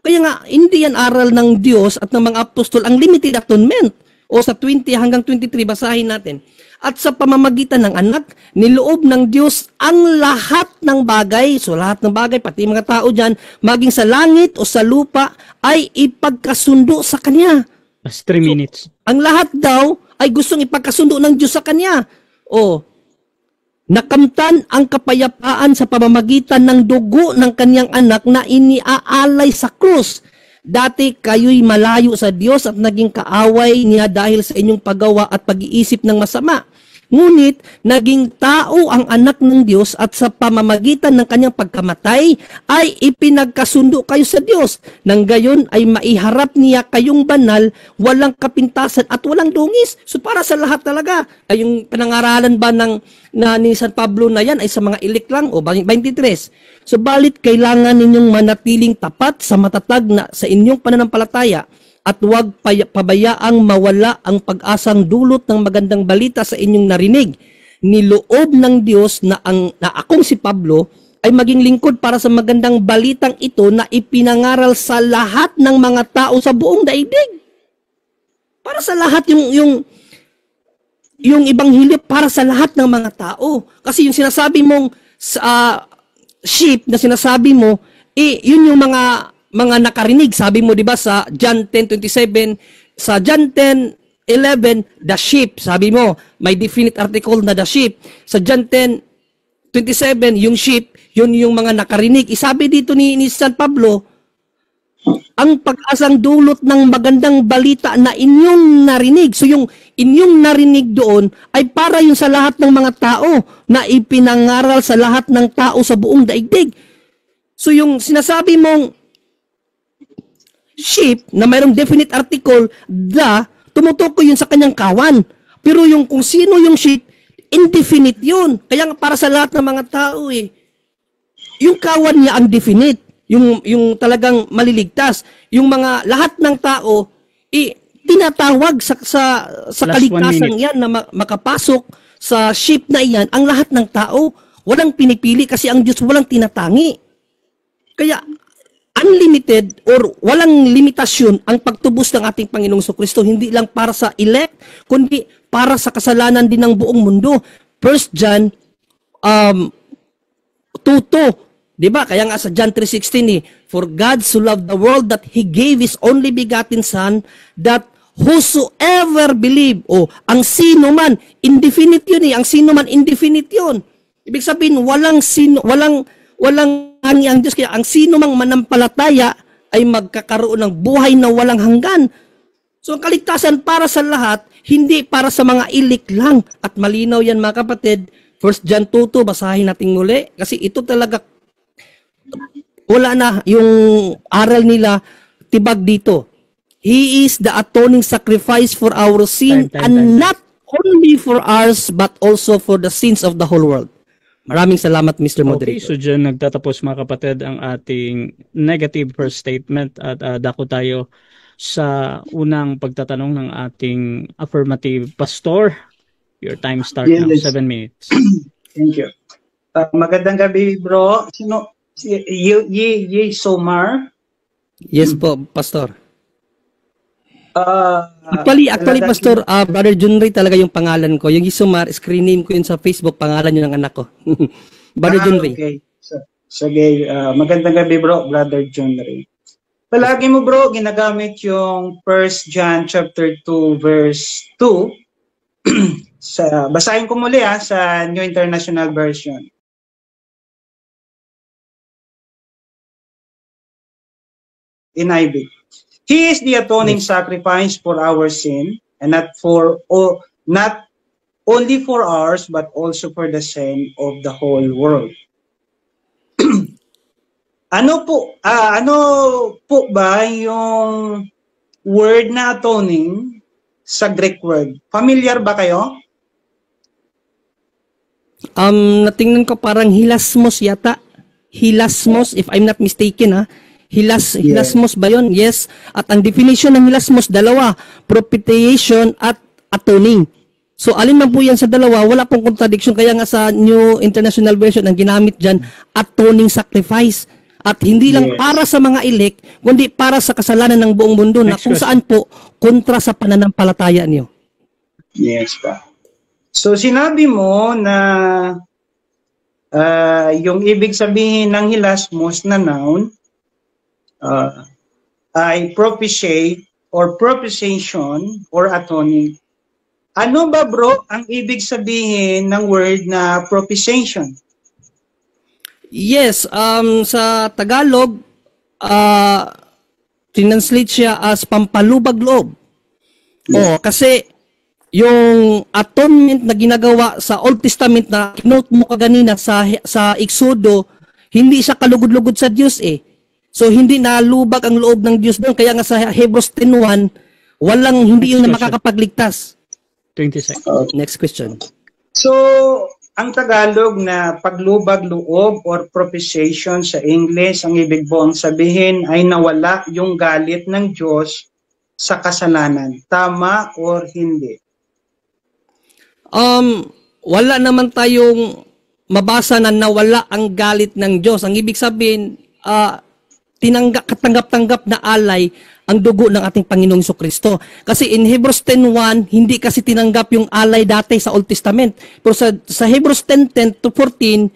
Kaya nga, hindi yan aral ng Diyos at ng mga apostol ang limited atonement. O sa 20 hanggang 23, basahin natin. At sa pamamagitan ng anak, niloob ng Diyos ang lahat ng bagay, so lahat ng bagay, pati mga tao dyan, maging sa langit o sa lupa, ay ipagkasundo sa Kanya. That's 3 minutes. Ang lahat daw ay gustong ipagkasundo ng Diyos sa Kanya. Nakamtan ang kapayapaan sa pamamagitan ng dugo ng Kanyang anak na iniaalay sa krus. Dati kayo'y malayo sa Diyos at naging kaaway niya dahil sa inyong paggawa at pag-iisip ng masama. Ngunit, naging tao ang anak ng Diyos at sa pamamagitan ng kanyang pagkamatay ay ipinagkasundo kayo sa Diyos. Nang gayon ay maiharap niya kayong banal, walang kapintasan at walang dungis. So para sa lahat talaga, ay yung pinangaralan ba ni San Pablo na yan ay sa mga ilik lang, 23. Subalit kailangan ninyong manatiling tapat sa matatag na sa inyong pananampalataya at huwag pabayaang mawala ang pag-asang dulot ng magandang balita sa inyong narinig. Niloob ng Diyos na akong si Pablo ay maging lingkod para sa magandang balitang ito na ipinangaral sa lahat ng mga tao sa buong daigdig. Para sa lahat yung ibanghilyo para sa lahat ng mga tao. Kasi yung sinasabi mong sheep na sinasabi mo, yun yung mga nakarinig. Sabi mo, di ba, sa John 10:27, sa John 10:11, the sheep. Sabi mo, may definite article na the sheep. Sa John 10:27, yung sheep, yun yung mga nakarinig. Isabi dito ni San Pablo, ang pag-asang dulot ng magandang balita na inyong narinig. So yung inyong narinig doon ay para yung sa lahat ng mga tao na ipinangaral sa lahat ng tao sa buong daigdig. So yung sinasabi mong sheep na mayroong definite article, tumutukoy yun sa kanyang kawan. Pero yung kung sino yung sheep, indefinite yun. Kaya para sa lahat ng mga tao yung kawan niya ang definite. Yung talagang maliligtas. Yung mga lahat ng tao, tinatawag sa kaligtasan yan na makapasok sa sheep na iyan, ang lahat ng tao. Walang pinipili kasi ang Diyos walang tinatangi. Kaya unlimited or walang limitasyon ang pagtubos ng ating Panginoong Kristo, hindi lang para sa elect, kundi para sa kasalanan din ng buong mundo. 1 John 2:2, di ba? Kaya nga sa John 3:16, for God so loved the world that He gave His only begotten Son, that whosoever believe, ang sino man, indefinite yun ang sino man, indefinite yun. Ibig sabihin, walang ang Diyos, kaya ang sino mang manampalataya ay magkakaroon ng buhay na walang hanggan. So ang kaligtasan para sa lahat, hindi para sa mga ilik lang. At malinaw yan mga kapatid, 1 John 2:2, basahin natin muli. Kasi ito talaga, wala na yung aral nila, tibag dito. He is the atoning sacrifice for our sin, and not only for ours, but also for the sins of the whole world. Maraming salamat, Mr. Moderator. Okay, so dyan nagtatapos mga kapatid ang ating negative first statement at dako tayo sa unang pagtatanong ng ating affirmative. Pastor, your time start now, 7 minutes. Thank you. Magandang gabi, bro. Ye Somar? Yes po, Pastor. Actually, Pastor, Brother John Ray talaga yung pangalan ko. Yung Isomar, screen name ko yun sa Facebook, pangalan yun ng anak ko. Brother John Ray. Okay. Sige, magandang gabi bro, Brother John Ray. Palagi mo bro, ginagamit yung 1 John chapter 2 verse 2. Basahin ko muli sa New International Version. NIV. He is the atoning sacrifice for our sin, and not only for ours, but also for the sin of the whole world. Ano po ba yung word na atoning sa Greek word? Familiar ba kayo? Natingnan ko parang hilasmos yata. Hilasmos, if I'm not mistaken, ha? Hilasmos ba yun? Yes. At ang definition ng hilasmos, dalawa. Propitiation at atoning. So, alin man po yan sa dalawa, wala pong contradiction. Kaya nga sa New International Version, ang ginamit dyan, atoning sacrifice. At hindi lang para sa mga elect, kundi para sa kasalanan ng buong mundo na kung saan po kontra sa pananampalataya niyo. Yes pa. So, sinabi mo na yung ibig sabihin ng hilasmos na noun ay propitiate or propitiation or atoning. Ano ba bro ang ibig sabihin ng word na propitiation? Yes, sa Tagalog, translate siya as pampalubag loob. Oh, kasi yung atonement na ginagawa sa Old Testament na kinote mo kaganina sa Exodo, hindi siya kalugod-lugod sa Diyos eh. So hindi nalubag ang loob ng Diyos doon. Kaya nga sa Hebrews 10:1, hindi yun na makakapagligtas. 20 seconds. Next question. So, ang Tagalog na paglubag loob or propitiation sa English, ang ibig buong sabihin ay nawala yung galit ng Diyos sa kasalanan. Tama or hindi? Wala naman tayong mabasa na nawala ang galit ng Diyos. Ang ibig sabihin, katanggap-tanggap na alay ang dugo ng ating Panginoong Jesucristo. Kasi in Hebrews 10:1, hindi kasi tinanggap yung alay dati sa Old Testament. Pero sa Hebrews 10:10 to 14,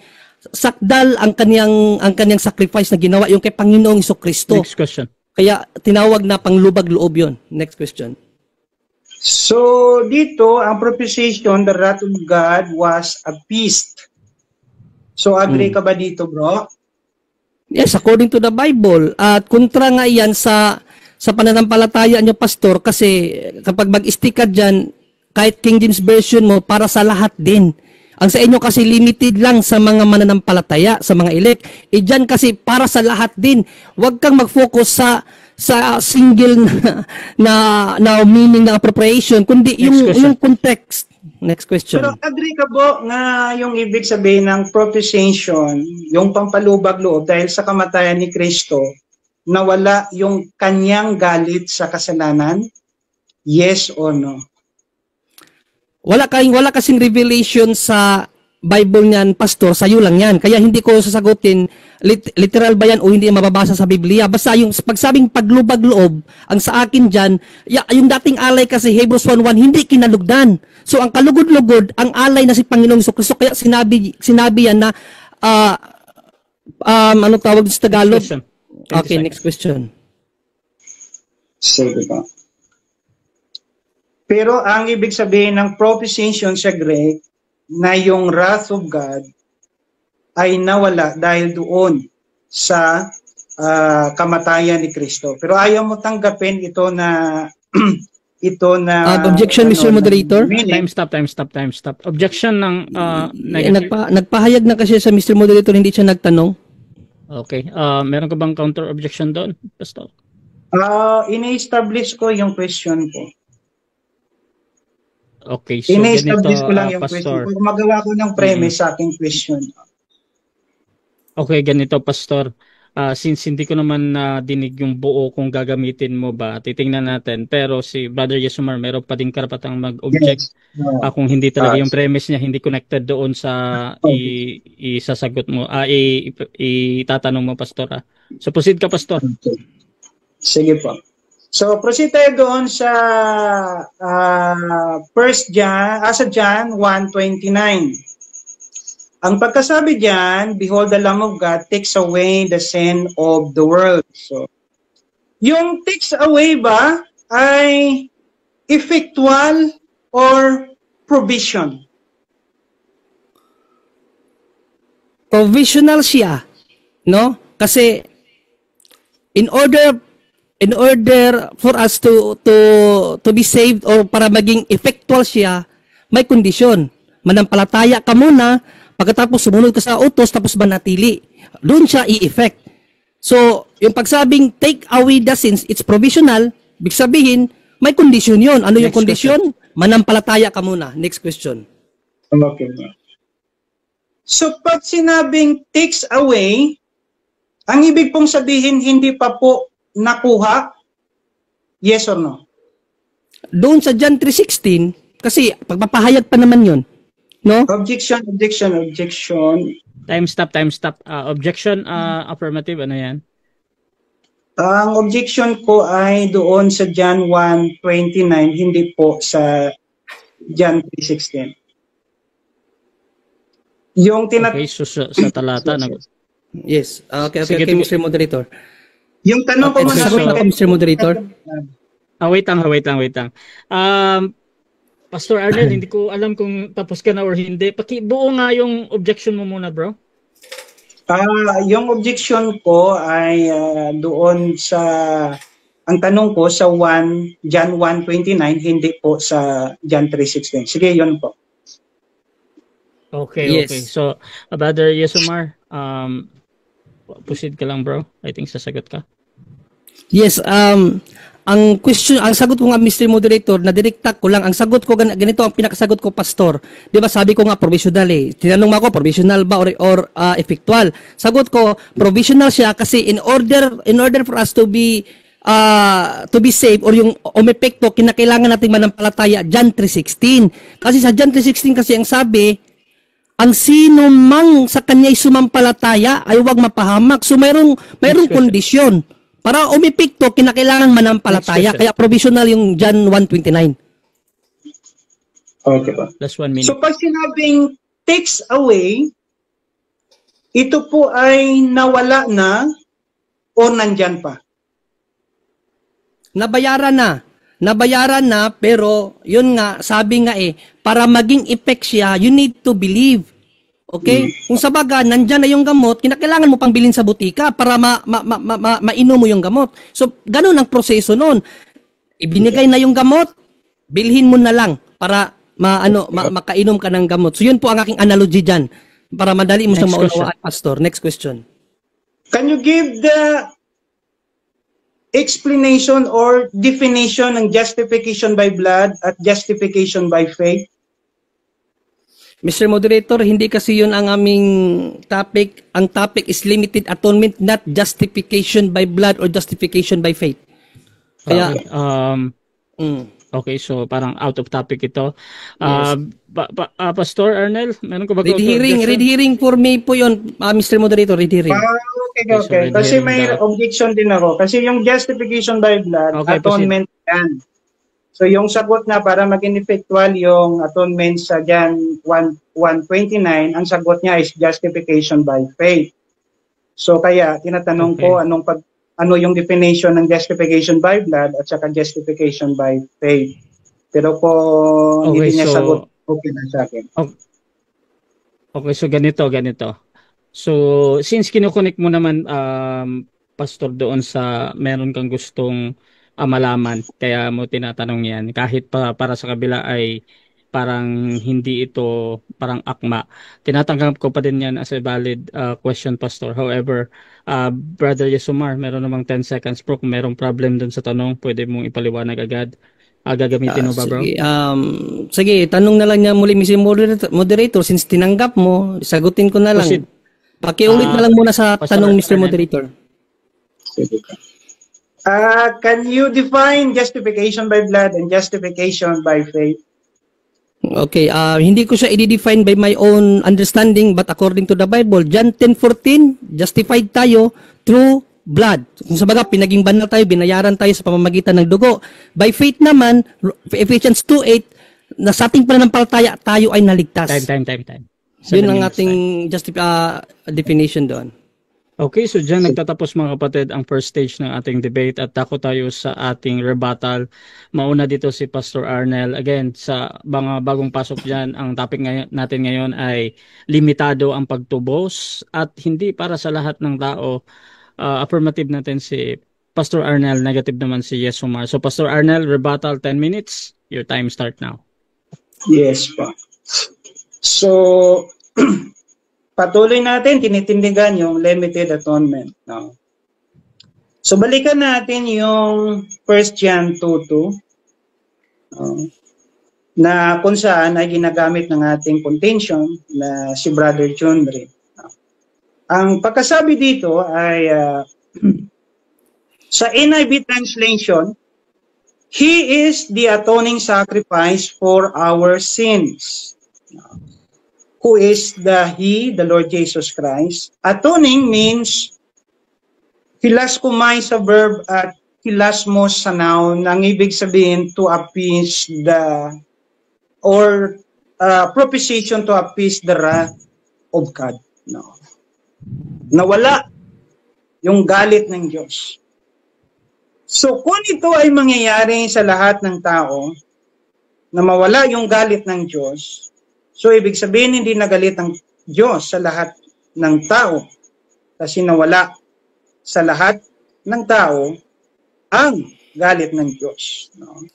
sakdal ang kanyang sacrifice na ginawa yung kay Panginoong Jesucristo. Next question. Kaya tinawag na panglubag loob yun. Next question. So, dito, ang propitiation, the wrath of God was appeased. So, agree ka ba dito, bro? Yes, according to the Bible. At kontra nga yan sa pananampalataya nyo, pastor, kasi kapag mag-stick ka dyan, kahit King James Version mo, para sa lahat din. Ang sa inyo kasi limited lang sa mga mananampalataya, sa mga elect. Dyan kasi para sa lahat din. Huwag kang mag-focus sa single na meaning ng appropriation, kundi yung context. Next question. Pero agree ka po nga yung ibig sabihin ng propitiation, yung pampalubag loob dahil sa kamatayan ni Kristo, nawala yung kanyang galit sa kasalanan? Yes or no? Wala kasing revelation sa Bible niyan, pastor, sa'yo lang yan. Kaya hindi ko sasagutin, literal ba yan o hindi mababasa sa Biblia. Basta yung pagsabing paglubag loob, ang sa akin dyan, yung dating alay kasi, Hebrews 1:1, hindi kinalugdan. So, ang kalugod-lugod, ang alay na si Panginoong Jesucristo, kaya sinabi yan na, ano tawag sa Tagalog? Okay, next question. Sige pa. Pero ang ibig sabihin ng propitiation sa Greek, na yung wrath of God ay nawala dahil doon sa kamatayan ni Kristo. Pero ayaw mo tanggapin ito na objection, Mr. Moderator. Time stop. Objection ng nagpahayag na kasi sa Mr. Moderator, hindi siya nagtanong. Okay. Meron ka bang counter objection doon, Pastor? Ina-establish ko yung question ko. Okay, so ina-establish ganito, ko lang yung Pastor. question. Magawa ko ng premise sa aking question. Okay, ganito, Pastor. Since hindi ko naman dinig yung buo kung gagamitin mo ba, titingnan natin. Pero si Brother Yesumar, meron pa din karapatang mag-object kung hindi talaga yung premise niya, hindi connected doon sa isasagot mo, itatanong mo, Pastor. So, proceed ka, Pastor. Okay. Sige po. So, proceed tayo doon sa John 1:29. Ang pagkasabi diyan, behold, the Lamb of God takes away the sin of the world. So, yung takes away ba ay effectual or provision? Provisional siya, no? Kasi in order in order for us to be saved or para maging effectual siya, may kondisyon. Manampalataya ka muna, pagkatapos sumunod ka sa utos, tapos manatili. Doon siya i-effect. So, yung pagsabing take away the sins, it's provisional, ibig sabihin, may kondisyon yun. Ano yung Next kondisyon? Manampalataya ka muna. Next question. Okay. So pag sinabing takes away, ang ibig pong sabihin hindi pa po nakuha? Yes or no? Doon sa John 3:16, kasi pagpapahayag pa naman yun. No? Objection. Time stop. Objection, affirmative, ano yan? Ang objection ko ay doon sa John 1:29, hindi po sa John 3:16. Yung Okay, so sa talata. Yes. Okay, Sige, Mr. Moderator. Yung tanong ko Okay, muna sagot na ako, Mr. Moderator. Wait lang. Pastor Arnel, hindi ko alam kung tapos ka na or hindi. Pakibuo nga yung objection mo muna, bro. Yung objection ko ay doon sa, ang tanong ko sa John 1:29, hindi po sa John 3:16. Sige, yun po. Okay, Yes. okay. So, Brother Yesomar, proceed ka lang, bro. I think sasagot ka. Yes, ang sagot ko nga, Mr. Moderator, na direkta ko lang, ang sagot ko ganito ang pinakasagot ko, Pastor. 'Di ba sabi ko nga provisional eh. Tinanong mo ako provisional ba or effectual. Sagot ko provisional siya kasi in order for us to be saved or yung umepekto, kinakailangan nating manampalataya John 3:16. Kasi sa John 3:16 kasi ang sabi, ang sino mang sa kanya'y sumampalataya ay huwag mapahamak. So mayroong kondisyon. Para umepekto, kinakailangan manampalataya. Kaya provisional yung John 1:29. Okay po. Last 1 minute. So pag sinabing takes away, ito po ay nawala na o nandyan pa? Nabayaran na, pero yun nga, sabi nga para maging effect siya, you need to believe. Okay? Kung sa baga, nandyan na yung gamot, kinakailangan mo pang bilhin sa butika para mainom mo yung gamot. So, ganun ang proseso nun. Ibinigay na yung gamot, bilhin mo na lang para makainom ka ng gamot. So, yun po ang aking analogy dyan. Para madali mo siyang maunawaan, Pastor. Next question. Can you give the explanation or definition ng justification by blood at justification by faith? Mr. Moderator, hindi kasi yun ang aming topic. Ang topic is limited atonement, not justification by blood or justification by faith. Kaya, okay, so parang out of topic ito. Yes. Pastor Arnel, meron ko ba? Read hearing for me po yun, Mr. Moderator, read hearing. Okay. Kasi may objection din ako. Kasi yung justification by blood, atonement yan. So yung sagot na para maging effectual yung atonement sa John 1:29, ang sagot niya is justification by faith. So kaya tinatanong ko ano yung definition ng justification by blood at saka justification by faith. Pero kung hindi niya sagot, okay na sa akin. Okay, so ganito. So since kinukunik mo naman Pastor doon sa meron kang gustong malaman, kaya mo tinatanong yan, kahit para sa kabila ay parang hindi ito parang akma, tinatanggap ko pa din yan as a valid question, Pastor. However, Brother Yesomar, meron namang 10 seconds bro. Kung merong problem dun sa tanong, pwede mong ipaliwanag agad. Gagamitin mo ba, bro? Sige, tanong na lang niya muli, Mr. Moderator, since tinanggap mo, sagutin ko na lang. Pakiulit na lang muna sa tanong, Mr. Moderator. Can you define justification by blood and justification by faith? Okay, hindi ko siya i-define by my own understanding, but according to the Bible, John 10:14, justified tayo through blood. Kung sa baga, pinaging banal tayo, binayaran tayo sa pamamagitan ng dugo. By faith naman, Ephesians 2:8, na sa ating pananampalataya, tayo ay naligtas. Time. Yun ang ating definition doon. Okay, so dyan nagtatapos mga kapatid ang first stage ng ating debate at tako tayo sa ating rebuttal. Mauna dito si Pastor Arnel. Again, sa mga bagong pasok dyan, ang topic natin ngayon ay limitado ang pagtubos at hindi para sa lahat ng tao. Affirmative natin si Pastor Arnel, negative naman si Yes Omar. So Pastor Arnel, rebuttal 10 minutes. Your time start now. Yes po. So, patuloy natin tinitindigan yung limited atonement. No? So, balikan natin yung 1 John 2:2 na kung saan ay ginagamit ng ating contention na si Brother John Ray. Ang pagkasabi dito ay sa NIV translation, He is the atoning sacrifice for our sins. Who is He, the Lord Jesus Christ? Atoning means hilaskumay sa verb at hilasmos sa noun. Ang ibig sabihin to appease the or propitiation to appease the wrath of God. No. Nawala yung galit ng Diyos. So kung ito ay mangyayari sa lahat ng tao, na mawala yung galit ng Diyos, so ibig sabihin hindi nagalit ang Diyos sa lahat ng tao kasi nawala sa lahat ng tao ang galit ng Diyos. No?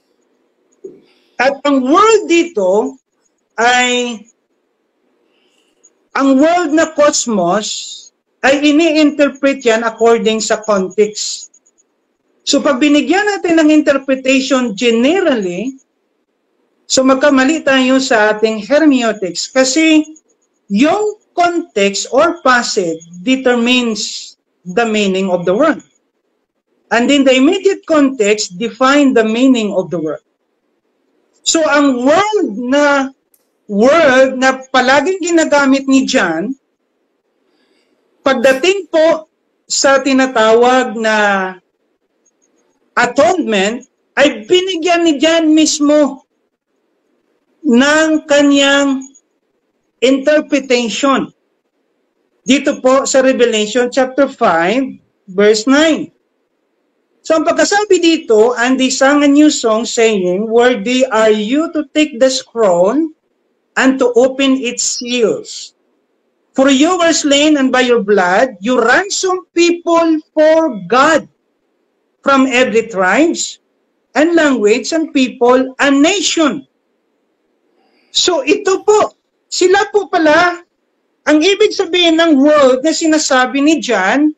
At ang world dito ay ang world na cosmos ay ini-interpret yan according sa context. So pag binigyan natin ng interpretation generally, so magkamali tayo sa ating hermeneutics kasi yung context or passage determines the meaning of the word. And in the immediate context, define the meaning of the word. So ang word na palaging ginagamit ni John, pagdating po sa tinatawag na atonement, ay binigyan ni John mismo ng kanyang interpretation. Dito po sa Revelation chapter 5, verse 9. So ang pagkasabi dito, and they sang a new song saying, Worthy are you to take the scroll and to open its seals. For you were slain, and by your blood you ransomed people for God from every tribe and language and people and nation. So ito po, sila po pala, ang ibig sabihin ng world na sinasabi ni John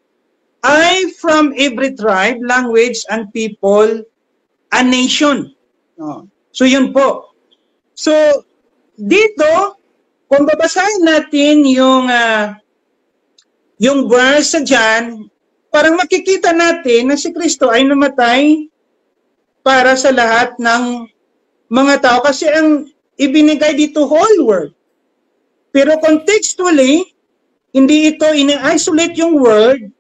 ay from every tribe, language, and people and nation. So yun po. So dito, kung babasahin natin yung verse sa John, parang makikita natin na si Kristo ay namatay para sa lahat ng mga tao kasi ang ibinigay dito whole world. Pero contextually, hindi ito ini-isolate yung word,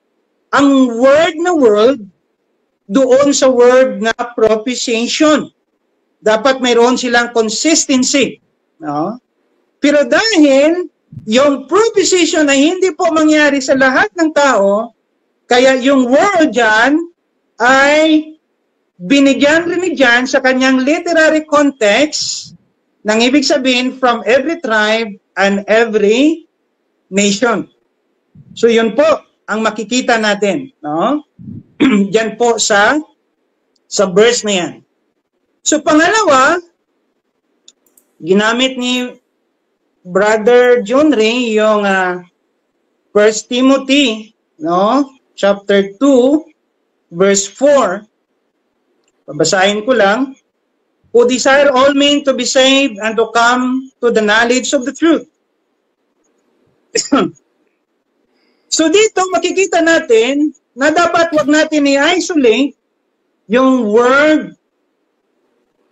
ang word na world doon sa word na propitiation. Dapat mayroon silang consistency. No? Pero dahil yung propitiation ay hindi po mangyari sa lahat ng tao, kaya yung word dyan ay binigyan rin ni John sa kanyang literary context ng ibig sabihin from every tribe and every nation. So yun po ang makikita natin. No? Diyan po sa verse na yan. So pangalawa, ginamit ni Brother John Ray yung 1 Timothy, no? Chapter 2, verse 4. Babasahin ko lang. Who desire all men to be saved and to come to the knowledge of the truth. So dito makikita natin na dapat wag natin i-isolate yung word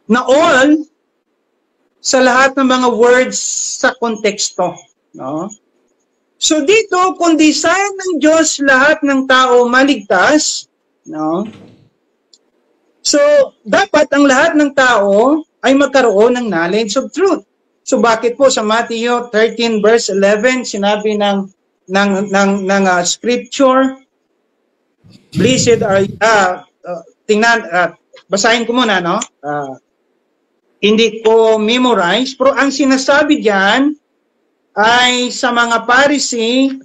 na all sa lahat ng mga words sa konteksto. No? So dito, kung desire ng Diyos lahat ng tao maligtas, no? So dapat ang lahat ng tao ay magkaroon ng knowledge of truth. So bakit po sa Matthew 13 verse 11 sinabi ng scripture, blessed are basahin ko muna, no? Hindi ko memorize, pero ang sinasabi diyan ay sa mga Pharisee,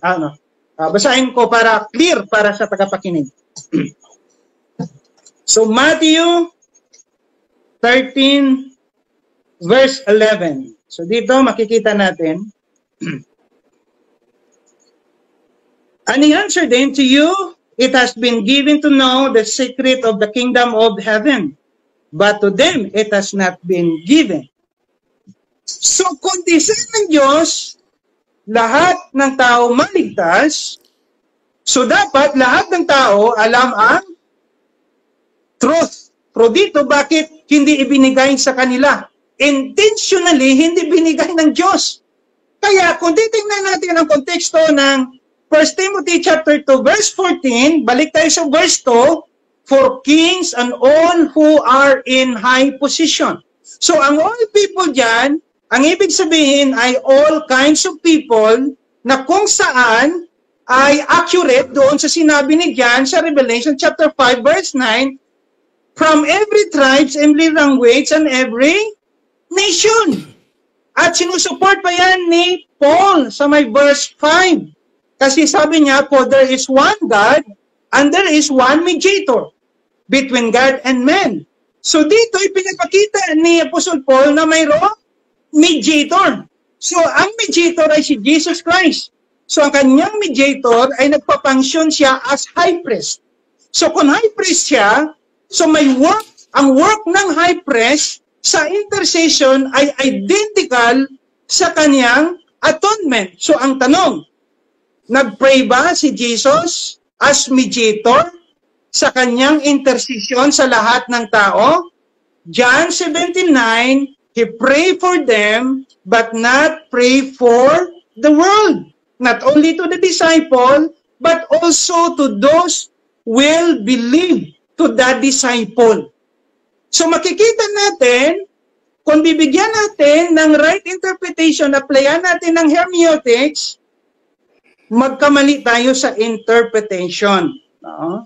basahin ko para clear para sa tagapakinig. So Matthew 13 verse 11. So dito makikita natin. And he answered them, to you it has been given to know the secret of the kingdom of heaven, but to them it has not been given. So kung design ng Diyos, lahat ng tao maligtas, so dapat lahat ng tao alam ang truth. Pero dito, bakit hindi ibinigay sa kanila? Intentionally, hindi binigay ng Diyos. Kaya kung titingnan natin ang konteksto ng 1 Timothy chapter 2 verse 14, balik tayo sa verse 2, for kings and all who are in high position. So ang all people dyan, ang ibig sabihin ay all kinds of people na kung saan ay accurate doon sa sinabi ni John sa Revelation chapter 5 verse 9, from every tribes, every language, and every nation. At sinusupport pa yan ni Paul sa may verse 5. Kasi sabi niya, for there is one God and there is one mediator between God and man. So dito ipinapakita ni Apostle Paul na mayroong mediator. So ang mediator ay si Jesus Christ. So ang kanyang mediator ay nagpapangsyon siya as high priest. So kung high priest siya, so may work, ang work ng high priest sa intercession ay identical sa kanyang atonement. So ang tanong, nag-pray ba si Jesus as mediator sa kanyang intercession sa lahat ng tao? John 17:9, he pray for them but not pray for the world. Not only to the disciple but also to those who will believe to the disciple. So makikita natin, kung bibigyan natin ng right interpretation, applyan natin ng hermeneutics, magkamali tayo sa interpretation. No?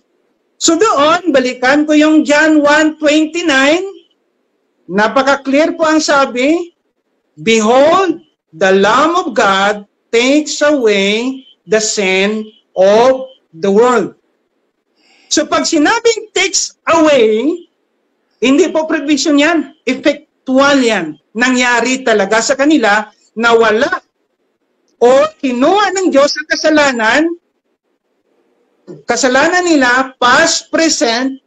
So doon, balikan ko yung John 1:29, napaka-clear po ang sabi, behold, the Lamb of God takes away the sin of the world. So pag sinabing takes away, hindi po provision yan, effectual yan. Nangyari talaga sa kanila na wala o kinuha ng Diyos ang kasalanan nila, past, present,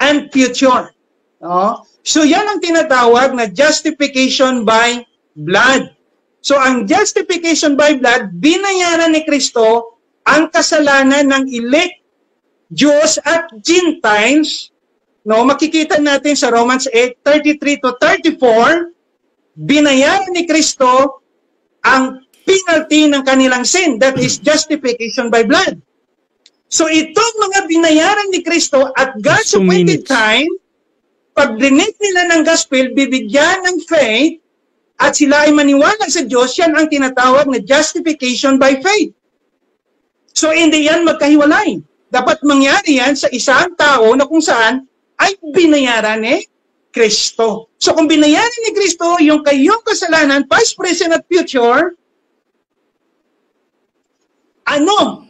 and future. No? So yan ang tinatawag na justification by blood. So ang justification by blood, binayaran ni Kristo ang kasalanan ng elect Jews at Gentiles. No, makikita natin sa Romans 8:33 to 34, binayaran ni Kristo ang penalty ng kanilang sin, that is justification by blood. So itong mga binayaran ni Kristo at God's appointed time, pag rinig nila ng gospel, bibigyan ng faith at sila ay maniwala sa Diyos, yan ang tinatawag na justification by faith. So hindi yan magkahiwalay. Dapat mangyari yan sa isang tao na kung saan ay binayaran ni Kristo. So kung binayaran ni Kristo yung kayong kasalanan, past, present, at future, ano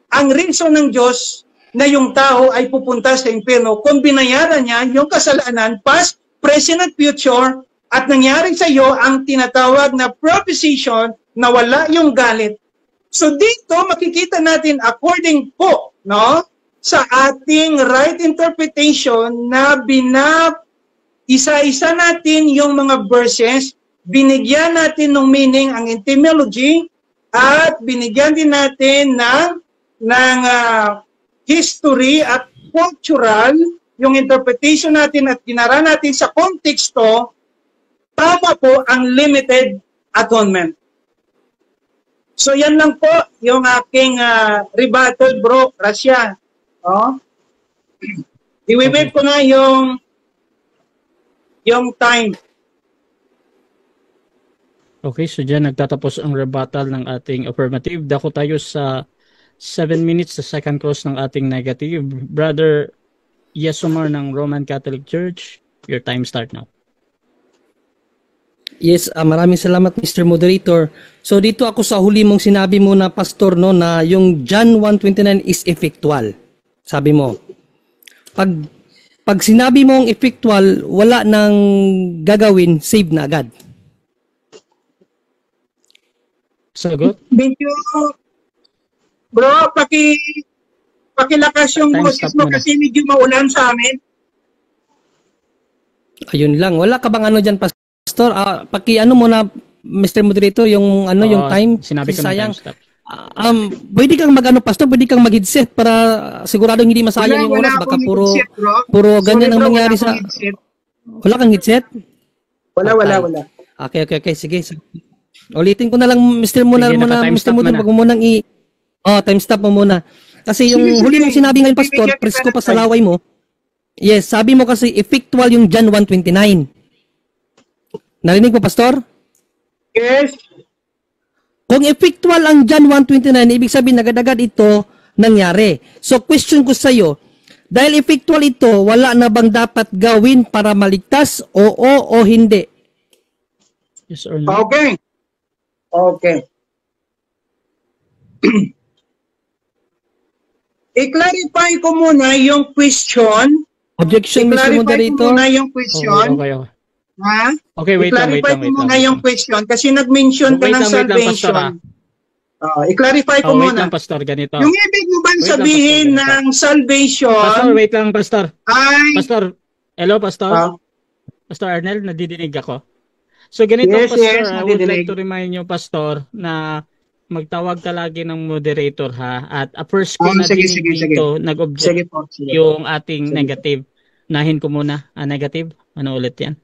ang reason ng Diyos na yung tao ay pupunta sa impyerno kung binayaran niya yung kasalanan, past, present, at future, at nangyari sa iyo ang tinatawag na propitiation na wala yung galit. So dito makikita natin according po, no, sa ating right interpretation na isa-isa natin yung mga verses, binigyan natin ng meaning ang etymology at binigyan din natin ng history at cultural yung interpretation natin at ginara natin sa konteksto. Tama po ang limited atonement. So yan lang po yung aking rebuttal, bro, Rasya. Oh. I-wave ko na yung time. Okay, so dyan nagtatapos ang rebuttal ng ating affirmative. Dako tayo sa 7 minutes sa second cross ng ating negative. Brother Yesomar ng Roman Catholic Church, your time start now. Yes, maraming salamat Mr. Moderator. So dito ako sa huli mong sinabi mo na pastor no na yung John 1:29 is effectual. Sabi mo. Pag pag sinabi mong effectual, wala nang gagawin, save na agad. Sagot? Medyo, bro, pakilakas yung Time boses stop mo muna. kasi medyo maulan sa amin. Ayun lang. Wala ka bang ano dyan, Pastor? Paki-ano muna, Mr. Moderator, yung ano, yung Oo, time. Sinabi ko na Sayang. time stop. Pwede kang mag-ano, Pastor? Pwede kang mag-headset para siguradong hindi masayang yung oras. Baka akong puro headset, bro. ganyan Sorry, ang bro, nangyari wala sa... akong headset. Wala kang headset? Wala. Okay. Sige. Ulitin ko na lang, Mr. Muna, Sige, naka-time Mr. stop Muna, mo na. wag mo munang time stop mo muna. Kasi yung Sige. huli mong sinabi ngayon, Pastor, Bibigyan kita presko ng pa sa time. laway mo. Yes, sabi mo kasi effectual yung John 1:29. Narinig mo, Pastor? Yes. Kung effectual ang John 1:29, ibig sabihin agad-agad ito nangyari. So question ko sa iyo, dahil effectual ito, wala na bang dapat gawin para maligtas? Oo o hindi? Yes or no? Okay. I-clarify ko muna yung question. Objection, Mr. I-clarify ko Moderator. muna yung question. Okay. Ha? Okay, wait lang. I-clarify ko muna yung question kasi nag-mention ka Wait ng lang, Pastor, salvation. I-clarify ko Wait muna. lang, Pastor, ganito. Yung ibig mo ba Wait lang, sabihin Pastor, ganito. ng salvation Pastor, wait lang, Pastor. ay... Pastor, hello, Pastor. Ah, Pastor Arnel, nadidinig ako. So ganito, Yes, Pastor, yes, I would like nadidinig. to remind you, Pastor, na magtawag ka lagi ng moderator, ha? At first ko na sige, dinig sige. dito, nag-object sige po. yung ating Sige. negative. Nahin ko muna, negative. Ano ulit yan?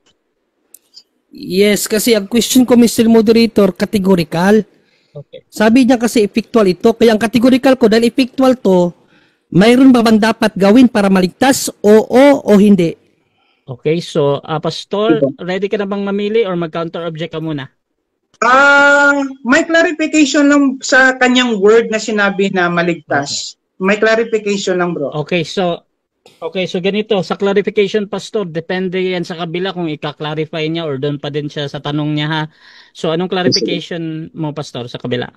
Yes, kasi ang question ko, Mr. Moderator, categorical. Okay. Sabi niya kasi effectual ito. Kaya ang categorical ko, dahil effectual to, mayroon ba bang dapat gawin para maligtas? Oo o hindi? Okay, so, Pastor, ready ka na bang mamili or mag-counter object ka muna? May clarification lang sa kanyang word na sinabi na maligtas. May clarification lang, bro. Okay, so ganito, sa clarification, Pastor, depende yan sa kabila kung ika-clarify niya or doon pa din siya sa tanong niya, ha? So, anong clarification mo, Pastor, sa kabila?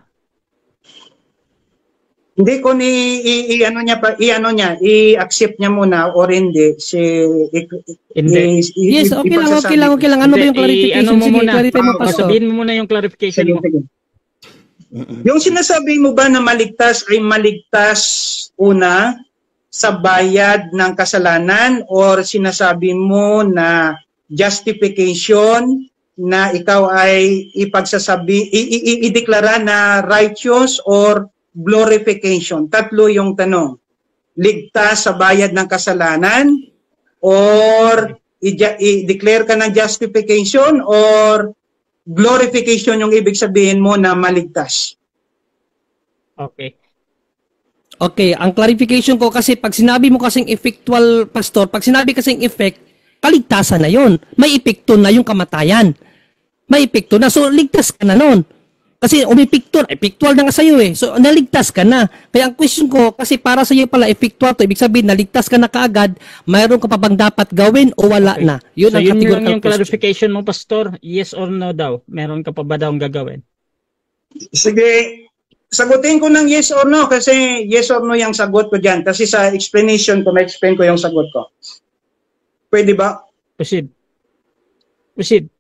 Hindi ko i-accept niya muna or hindi. Hindi. Yes, okay lang. Ano ba yung clarification? Ano mo Sige, muna? clarify mo, Pastor. Sabihin mo muna yung clarification mo. Sige. Yung sinasabi mo ba na maligtas ay maligtas una sa bayad ng kasalanan or sinasabi mo na justification na ikaw ay ideklara na righteous or glorification? Tatlo yung tanong. Ligtas sa bayad ng kasalanan or i-declare ka ng justification or glorification yung ibig sabihin mo na maligtas. Okay. Okay, ang clarification ko kasi pag sinabi mo kasing effectual, Pastor, pag sinabi kasing effect, kaligtasan na yon. May epekto na yung kamatayan. May epekto na. So, ligtas ka na nun. Kasi effectual na nga sa'yo eh. So, naligtas ka na. Kaya ang question ko, kasi para sa'yo pala effectual to, ibig sabihin, naligtas ka na kaagad, mayroon ka pa bang dapat gawin o wala na? Yun So, ang yun categorical yung question. clarification mo, Pastor? Yes or no daw? Meron ka pa ba daw gagawin? Sige, sagutin ko ng yes or no kasi yes or no yung sagot ko dyan. Kasi sa explanation ko, ma-explain ko yung sagot ko. Pwede ba? Proceed.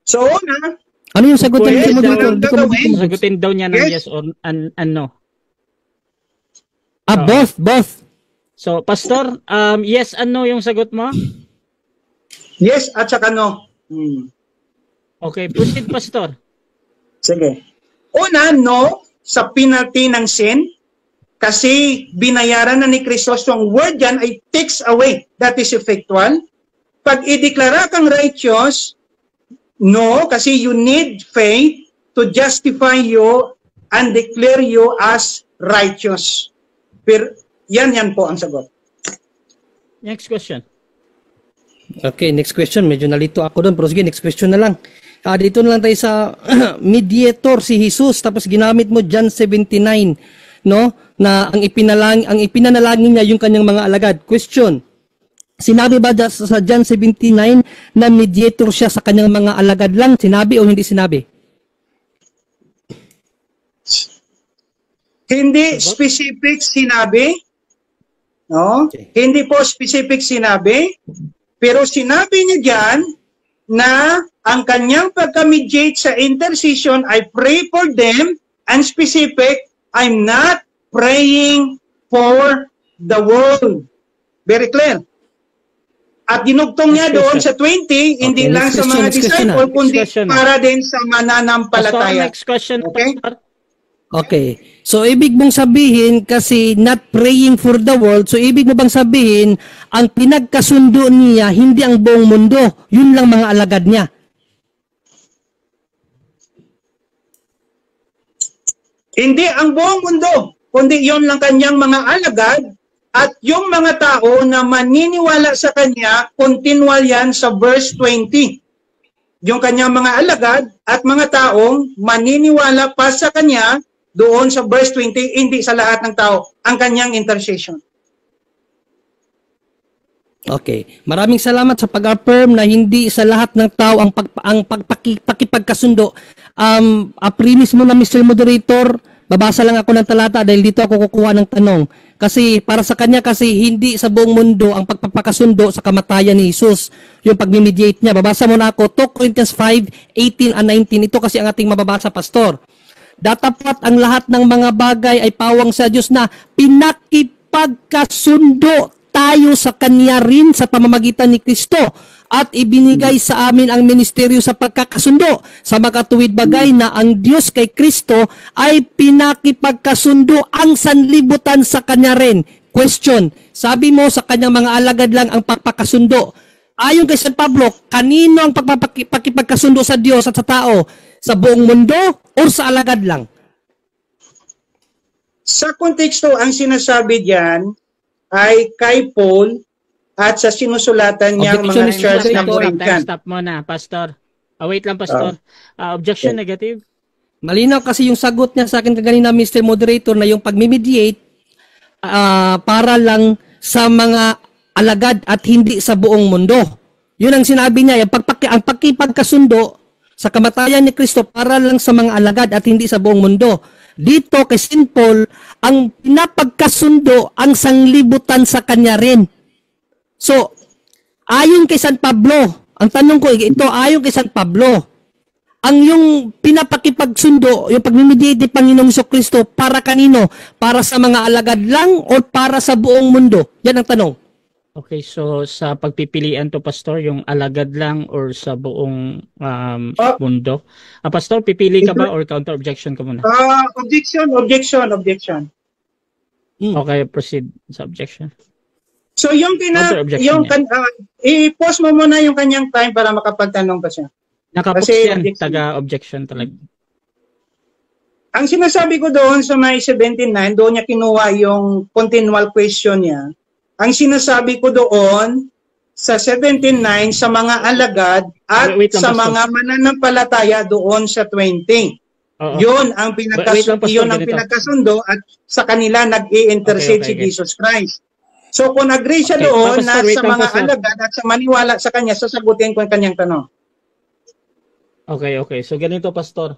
So, una, Ano yung sagot Yes, niya? ang gagawin. Sagutin daw niya ng Yes. yes or no. Both. So, Pastor, yes and no yung sagot mo? yes at saka no. Okay, proceed, Pastor. Sige. Una, no sa penalty ng sin kasi binayaran na ni Kristo. So, ang word dyan ay takes away. That is effectual. Pag ideklara kang righteous, no, kasi you need faith to justify you and declare you as righteous. Pero yan po ang sagot. Next question. Okay, next question. Medyo nalito ako doon. Pero sige, next question na lang. Dito na lang tayo sa mediator si Jesus. Tapos ginamit mo John 17:9, no? Na ang ipinanalangin niya yung kanyang mga alagad. Question. Sinabi ba sa John 17:9 na mediator siya sa kanyang mga alagad lang? Sinabi o hindi sinabi? Hindi specific sinabi. No? Okay. Hindi po specific sinabi. Pero sinabi niya diyan na ang kanyang pagka-mediate sa intercession, I pray for them, and specific, I'm not praying for the world. Very clear. At dinugtong niya doon sa 20, hindi lang sa mga disciple, kundi para din sa mananampalataya. Next question. Okay? Okay. So, ibig mong sabihin, kasi not praying for the world, so ibig mo bang sabihin, ang pinagkasundo niya, hindi ang buong mundo. Yun lang mga alagad niya. Hindi ang buong mundo, kundi yun lang kanyang mga alagad at yung mga tao na maniniwala sa kanya, continual yan sa verse 20. Yung kanyang mga alagad at mga taong maniniwala pa sa kanya doon sa verse 20, hindi sa lahat ng tao, ang kanyang intercession. Okay. Maraming salamat sa pag-affirm na hindi sa lahat ng tao ang pakipagkasundo. Premise mo na, Mr. Moderator, babasa lang ako ng talata dahil dito ako kukuha ng tanong. Kasi para sa kanya kasi hindi sa buong mundo ang pagpapakasundo sa kamatayan ni Jesus. Yung pag-mediate niya. Babasa mo na ako, 2 Corinthians 5:18 and 19. Ito kasi ang ating mababasa, Pastor. Datapat ang lahat ng mga bagay ay pawang sa Diyos na pinakipagkasundo tayo sa Kanya rin sa pamamagitan ni Kristo at ibinigay sa amin ang ministeryo sa pagkakasundo sa makatuwid bagay na ang Diyos kay Kristo ay pinakipagkasundo ang sanlibutan sa Kanya rin. Question, sabi mo sa Kanyang mga alagad lang ang pagpakasundo. Ayon kay San Pablo, kanino ang pagpapakipagkasundo sa Diyos at sa tao? Sa buong mundo o sa alagad lang? Sa konteksto, ang sinasabi diyan ay kay Paul at sa sinusulatan niyang mga church na Corinthian. Stop mo na, Pastor. Wait lang, Pastor. Objection negative? Malinaw kasi yung sagot niya sa akin kanina, Mr. Moderator, na yung pag-mediate para lang sa mga alagad at hindi sa buong mundo. Yun ang sinabi niya, ang pagkipagkasundo sa kamatayan ni Kristo para lang sa mga alagad at hindi sa buong mundo. Dito kay St. Paul, ang pinapagkasundo ang sanglibutan sa kanya rin. So, ayon kay San Pablo, ang tanong ko, ito ayon kay San Pablo, ang yung pinapakipagsundo, yung pagmimediate ni Panginoong Jesucristo para kanino? Para sa mga alagad lang o para sa buong mundo? Yan ang tanong. Okay, so sa pagpipilian to, Pastor, yung alagad lang or sa buong mundo? Pastor, pipili ka ba or counter-objection ka muna? Objection. Okay, proceed sa objection. So yung i-pause mo muna yung kanyang time para makapagtanong ka siya. Nakapos yan, taga-objection talaga. Ang sinasabi ko doon sa may 79, doon niya kinuha yung continual question niya. Ang sinasabi ko doon sa 79 sa mga alagad at sa mga mananampalataya doon sa 20. Yun ang pinagkasundo at sa kanila nag-i-intercede si Jesus Christ. So kung agree siya doon na sa mga alagad at sa maniwala sa kanya, sasagutin ko ang kanyang tanong. Okay. So ganito, Pastor.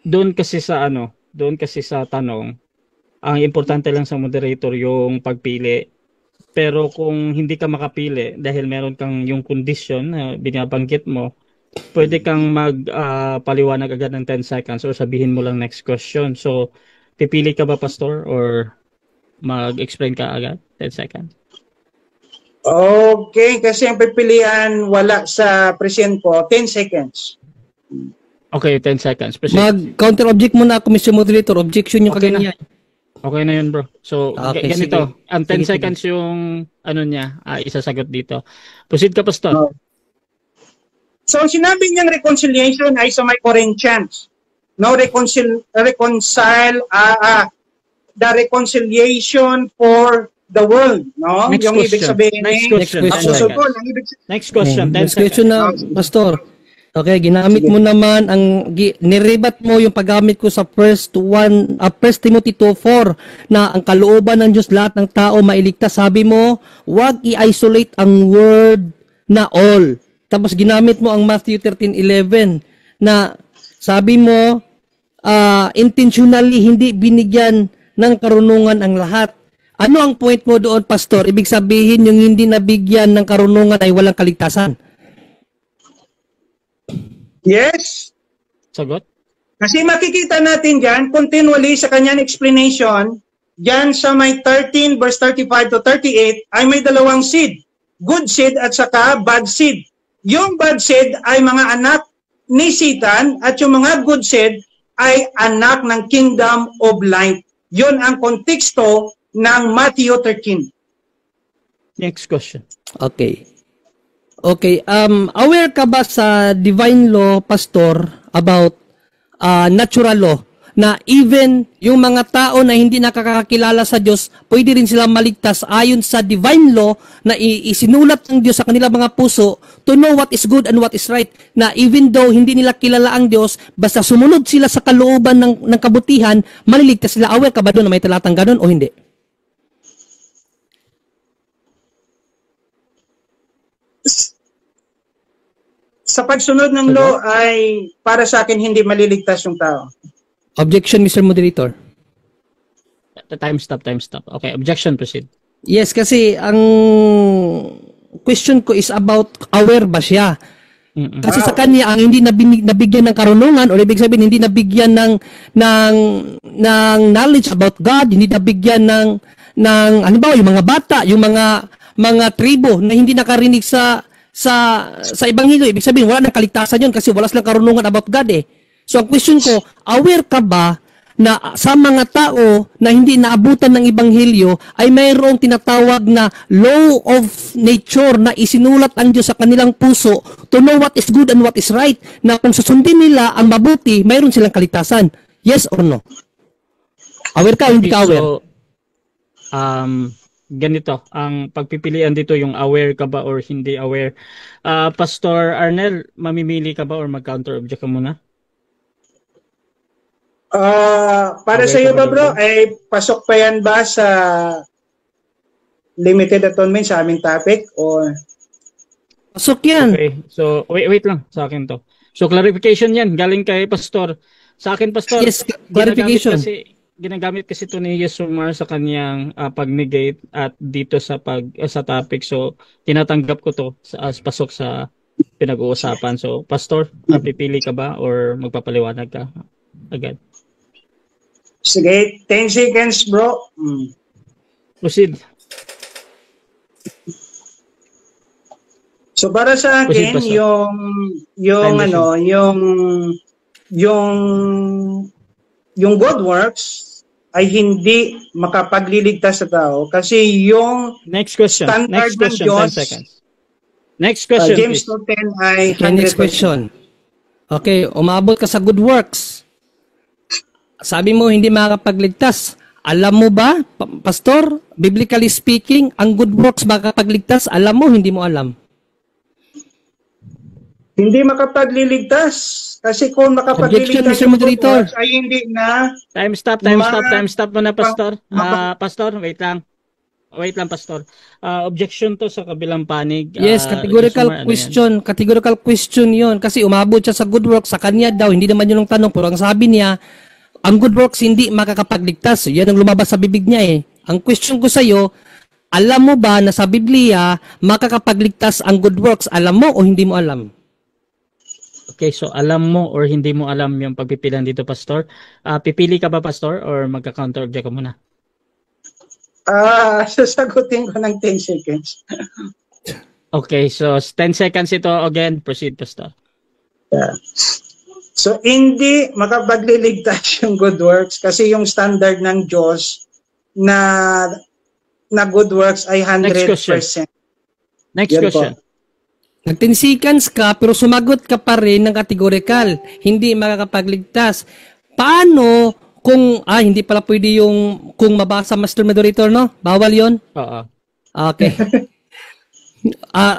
Doon kasi sa tanong, ang importante lang sa moderator yung pagpili. Pero kung hindi ka makapili dahil meron kang yung condition na binabanggit mo, pwede kang magpaliwanag agad ng 10 seconds or sabihin mo lang next question. So, pipili ka ba, Pastor, or mag-explain ka agad 10 seconds? Okay, kasi ang pipilian wala sa present ko, 10 seconds. Okay, 10 seconds. Mag-counter-object muna ako, Mr. Moderator. Objection yung kaganyan. Okay na yun, bro. So, okay, ganito. Sige. Ang 10 seconds yung isasagot dito. Proceed ka, Pastor. So, sinabi niyang reconciliation ay sa may Corinthians. No, the reconciliation for the world. No? Next yung question. Ibig sabihin Next question. Next question. 10 Next question na, seconds. Pastor. Okay, ginamit mo naman nirebat mo yung paggamit ko sa 1 Timothy 2:4 na ang kalooban ng Diyos lahat ng tao mailigtas. Sabi mo, wag i-isolate ang word na all. Tapos ginamit mo ang Matthew 13:11 na sabi mo intentionally hindi binigyan ng karunungan ang lahat. Ano ang point mo doon, Pastor? Ibig sabihin yung hindi nabigyan ng karunungan ay walang kaligtasan. Yes. Sagot? Kasi makikita natin dyan, continually sa kanyang explanation, dyan sa may 13 verse 35 to 38, ay may dalawang seed. Good seed at saka bad seed. Yung bad seed ay mga anak ni Satan at yung mga good seed ay anak ng kingdom of light. Yun ang konteksto ng Matthew 13. Next question. Okay. Okay, aware ka ba sa divine law, Pastor, about natural law, na even yung mga tao na hindi nakakakilala sa Diyos, pwede rin silang maligtas ayon sa divine law na isinulat ng Diyos sa kanilang mga puso to know what is good and what is right, na even though hindi nila kilala ang Diyos, basta sumunod sila sa kalooban ng kabutihan, maliligtas sila. Aware ka ba doon na may talatang ganun o hindi? Sa pagsunod ng law ay para sa akin hindi maliligtas yung tao. Objection, Mr. Moderator. Time stop. Okay, objection, proceed. Yes, kasi ang question ko is about aware ba siya? Kasi sa kanya ang hindi nabigyan ng karunungan, o ibig sabihin hindi nabigyan ng knowledge about God, hindi nabigyan ng halimbawa yung mga bata, yung mga tribo na hindi nakarinig sa ebanghelyo, ibig sabihin wala nang kaligtasan yun kasi wala silang karunungan about God eh. So ang question ko, aware ka ba na sa mga tao na hindi naabutan ng ebanghelyo ay mayroong tinatawag na law of nature na isinulat ang Diyos sa kanilang puso to know what is good and what is right, na kung susundin nila ang mabuti, mayroon silang kaligtasan? Yes or no? Aware ka o hindi ka aware? So, ganito, ang pagpipilian dito yung aware ka ba or hindi aware. Pastor Arnel, mamimili ka ba or mag-counter object ka muna? Para sa iyo ba bro, ay pasok pa yan ba sa limited atonement sa aming topic or? Pasok yan. Okay, so wait lang sa akin to. So clarification yan, galing kay Pastor. Sa akin, Pastor, Yes, clarification. Ginagamit kasi ito ni Yesumar sa kanyang pag-negate at dito sa topic. So tinatanggap ko to as pasok sa pinag-uusapan. So Pastor, pipili ka ba or magpapaliwanag ka agad? Sige, 10 seconds bro. Proceed. So para sa akin, Proceed, yung good works ay hindi makapagliligtas sa tao kasi yung Next question. standard Next question, ng Diyos, 10 seconds. Next question, James please. 2:10 ay Okay, next 100%. question. Okay, umabot ka sa good works. Sabi mo hindi makakapagligtas. Alam mo ba, Pastor, biblically speaking, ang good works makakapagligtas? Alam mo, hindi mo alam? Hindi makapagliligtas. Kasi kung Objection, makapagliligtas Mr. yung good Moderator. works ay hindi na Time stop muna, Pastor. Pastor, wait lang. Wait lang, Pastor. Objection to sa kabilang panig. Yes, categorical Yesumar, question. Categorical question yon. Kasi umabot siya sa good works. Sa kanya daw, hindi naman yun ang tanong. Pero ang sabi niya, ang good works hindi makakapagligtas. Yan ang lumabas sa bibig niya eh. Ang question ko sa iyo, alam mo ba na sa Biblia, makakapagligtas ang good works? Alam mo o hindi mo alam? Okay, so alam mo or hindi mo alam yung pagpipilian dito, Pastor? Pipili ka ba, Pastor, or magka-counter object ka muna? sasagutin ko ng 10 seconds. Okay, so 10 seconds ito. Again, proceed, Pastor. So, hindi makapagliligtas yung good works kasi yung standard ng Diyos na good works ay 100%. Next Yan question. po. Nag-10 seconds ka pero sumagot ka pa rin ng categorical. Hindi makakapagligtas. Paano kung, hindi pala pwede yung kung mabasa Master Moderator, no? Bawal yon. Oo. Okay.